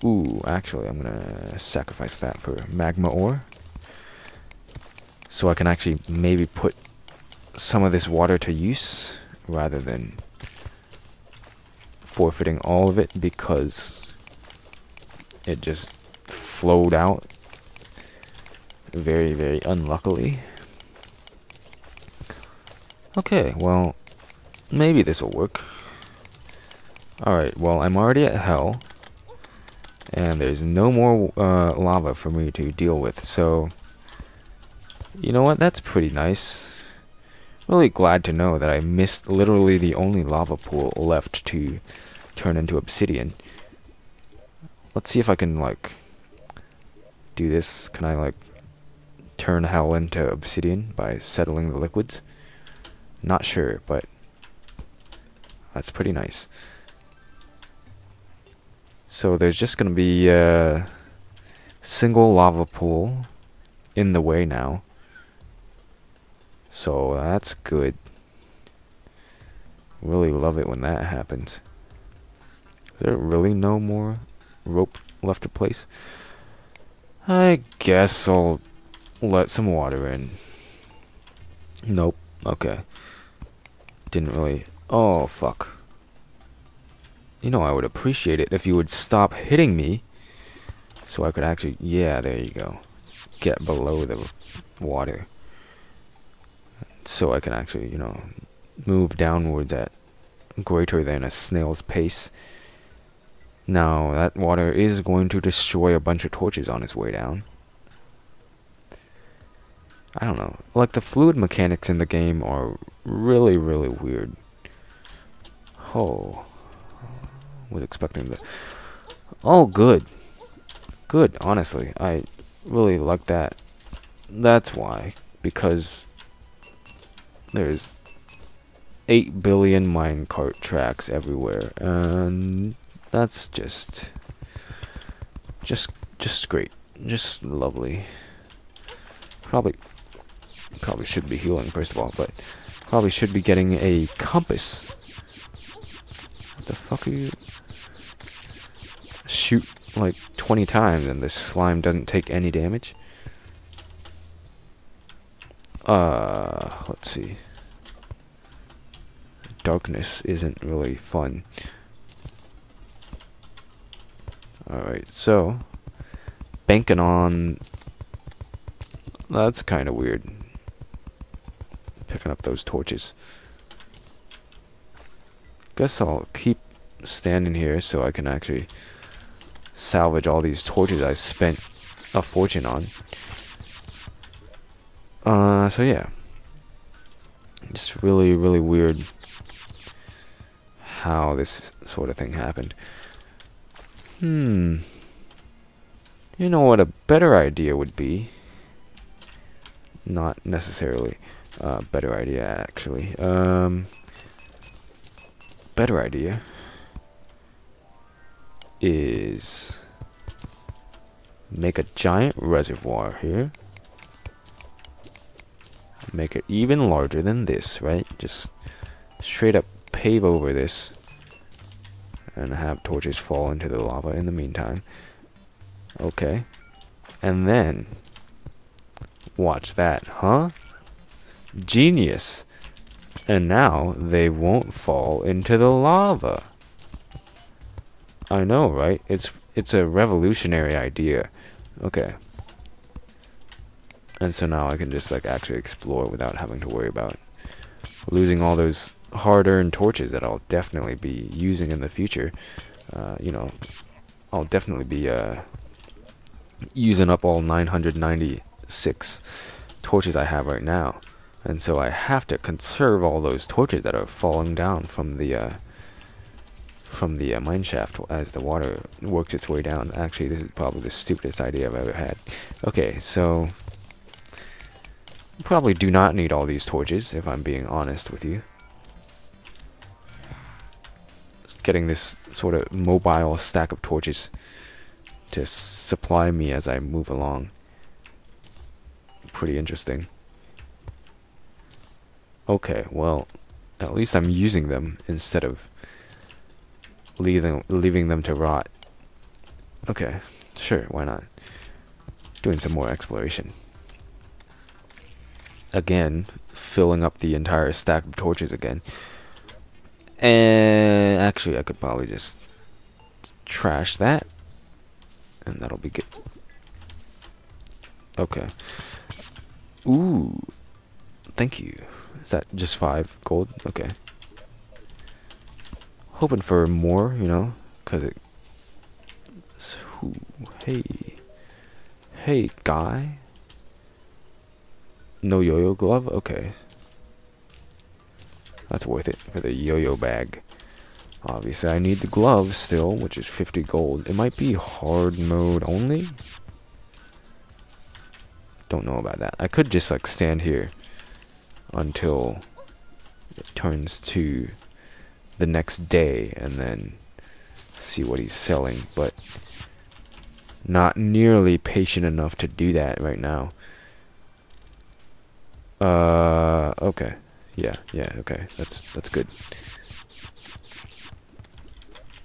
Ooh, actually, I'm gonna sacrifice that for magma ore. So I can actually maybe put some of this water to use rather than forfeiting all of it because it just flowed out very, very unluckily. Okay, well, maybe this will work. Alright, well, I'm already at hell, and there's no more lava for me to deal with, so you know what, that's pretty nice. Really glad to know that I missed literally the only lava pool left to turn into obsidian. Let's see if I can, like, do this. Can I, like, turn hell into obsidian by settling the liquids? Not sure, but that's pretty nice. So there's just gonna be a single lava pool in the way now. So that's good. Really love it when that happens. Is there really no more rope left to place? I guess I'll let some water in. Nope. Okay. Didn't really... Oh, fuck. You know, I would appreciate it if you would stop hitting me so I could actually... Yeah, there you go. Get below the water. So I can actually, you know, move downwards at greater than a snail's pace. Now, that water is going to destroy a bunch of torches on its way down. I don't know. Like, the fluid mechanics in the game are really, really weird. Oh. Was expecting the... Oh, good. Good, honestly. I really like that. That's why. Because there's 8 billion minecart tracks everywhere. And that's just great. Just lovely. Probably should be healing first of all, but probably should be getting a compass. What the fuck are you? Shoot like 20 times and this slime doesn't take any damage. Let's see. Darkness isn't really fun. Alright, so banking on... That's kind of weird. Picking up those torches. Guess I'll keep standing here so I can actually salvage all these torches I spent a fortune on. So yeah. Just really, really weird how this sort of thing happened. You know what a better idea would be? Not necessarily a better idea, actually. Better idea is make a giant reservoir here. Make it even larger than this, right? Just straight up pave over this and have torches fall into the lava in the meantime. Okay. And then watch that, huh? Genius. And now they won't fall into the lava. I know, right? It's a revolutionary idea. Okay. And so now I can just like actually explore without having to worry about losing all those hard-earned torches that I'll definitely be using in the future. You know, I'll definitely be using up all 996 torches I have right now. And so I have to conserve all those torches that are falling down from the mine shaft as the water works its way down. Actually, this is probably the stupidest idea I've ever had. Okay, so probably do not need all these torches, if I'm being honest with you. Getting this sort of mobile stack of torches to supply me as I move along. Pretty interesting. Okay, well, at least I'm using them instead of leaving them to rot. Okay, sure, why not? Doing some more exploration. Again, filling up the entire stack of torches again. And actually, I could probably just trash that, and that'll be good. Okay. Ooh. Thank you. Is that just 5 gold? Okay. Hoping for more, you know, because it... Ooh, hey. Hey, guy. No yo-yo glove? Okay. That's worth it for the yo-yo bag. Obviously, I need the gloves still, which is 50 gold. It might be hard mode only. Don't know about that. I could just like stand here until it turns to the next day and then see what he's selling, but not nearly patient enough to do that right now. Okay. Yeah, okay. That's good.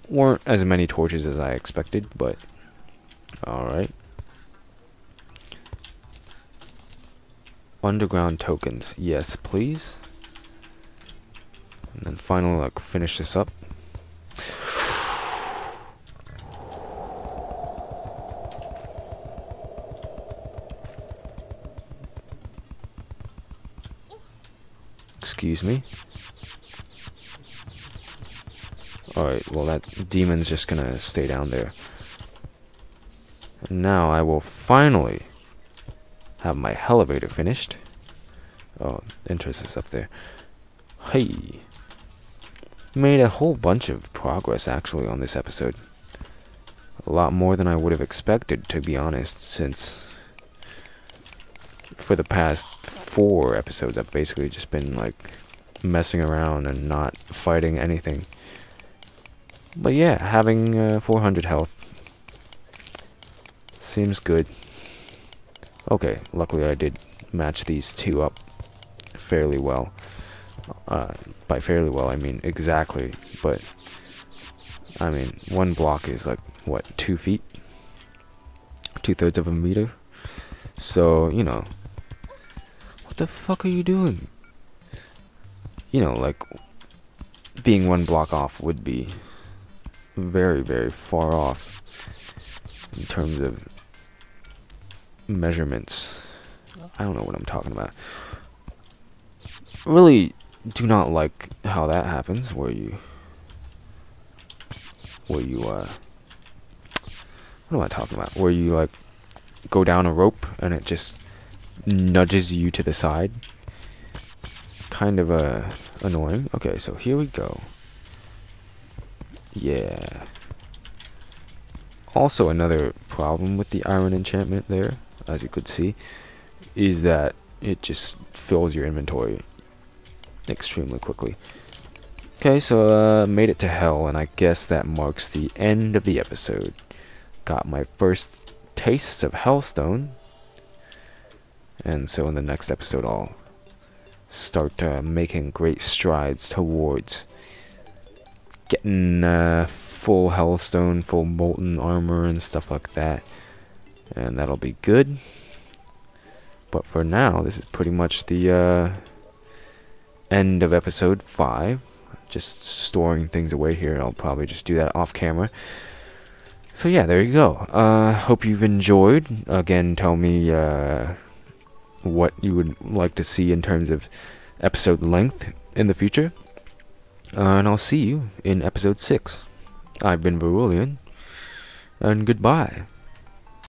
Weren't as many torches as I expected, but alright. Underground tokens. Yes, please. And then finally, like, finish this up. Excuse me. Alright, well that demon's just gonna stay down there. And now I will finally have my elevator finished. Oh, interest is up there. Hey. Made a whole bunch of progress actually on this episode. A lot more than I would have expected, to be honest, since for the past 4 episodes I've basically just been like messing around and not fighting anything. But yeah, having 400 health seems good. Okay, luckily I did match these two up fairly well. By fairly well, I mean exactly, but I mean, one block is like, what, 2 feet? 2/3 of a meter? So, you know, what the fuck are you doing? You know, like, being 1 block off would be very, very far off in terms of measurements. I don't know what I'm talking about. Really do not like how that happens, where you what am I talking about? Where you like go down a rope and it just nudges you to the side. Kind of annoying. Okay, so here we go. Yeah. Also, another problem with the iron enchantment there, as you could see, is that it just fills your inventory extremely quickly. Okay, so made it to hell, and I guess that marks the end of the episode. Got my first taste of Hellstone, and so in the next episode I'll start making great strides towards getting full Hellstone, full molten armor and stuff like that, and that'll be good. But for now, this is pretty much the end of episode 5. Just storing things away here. I'll probably just do that off camera. So yeah, there you go. Hope you've enjoyed. Again, tell me what you would like to see in terms of episode length in the future. And I'll see you in episode 6. I've been Verulian, and goodbye.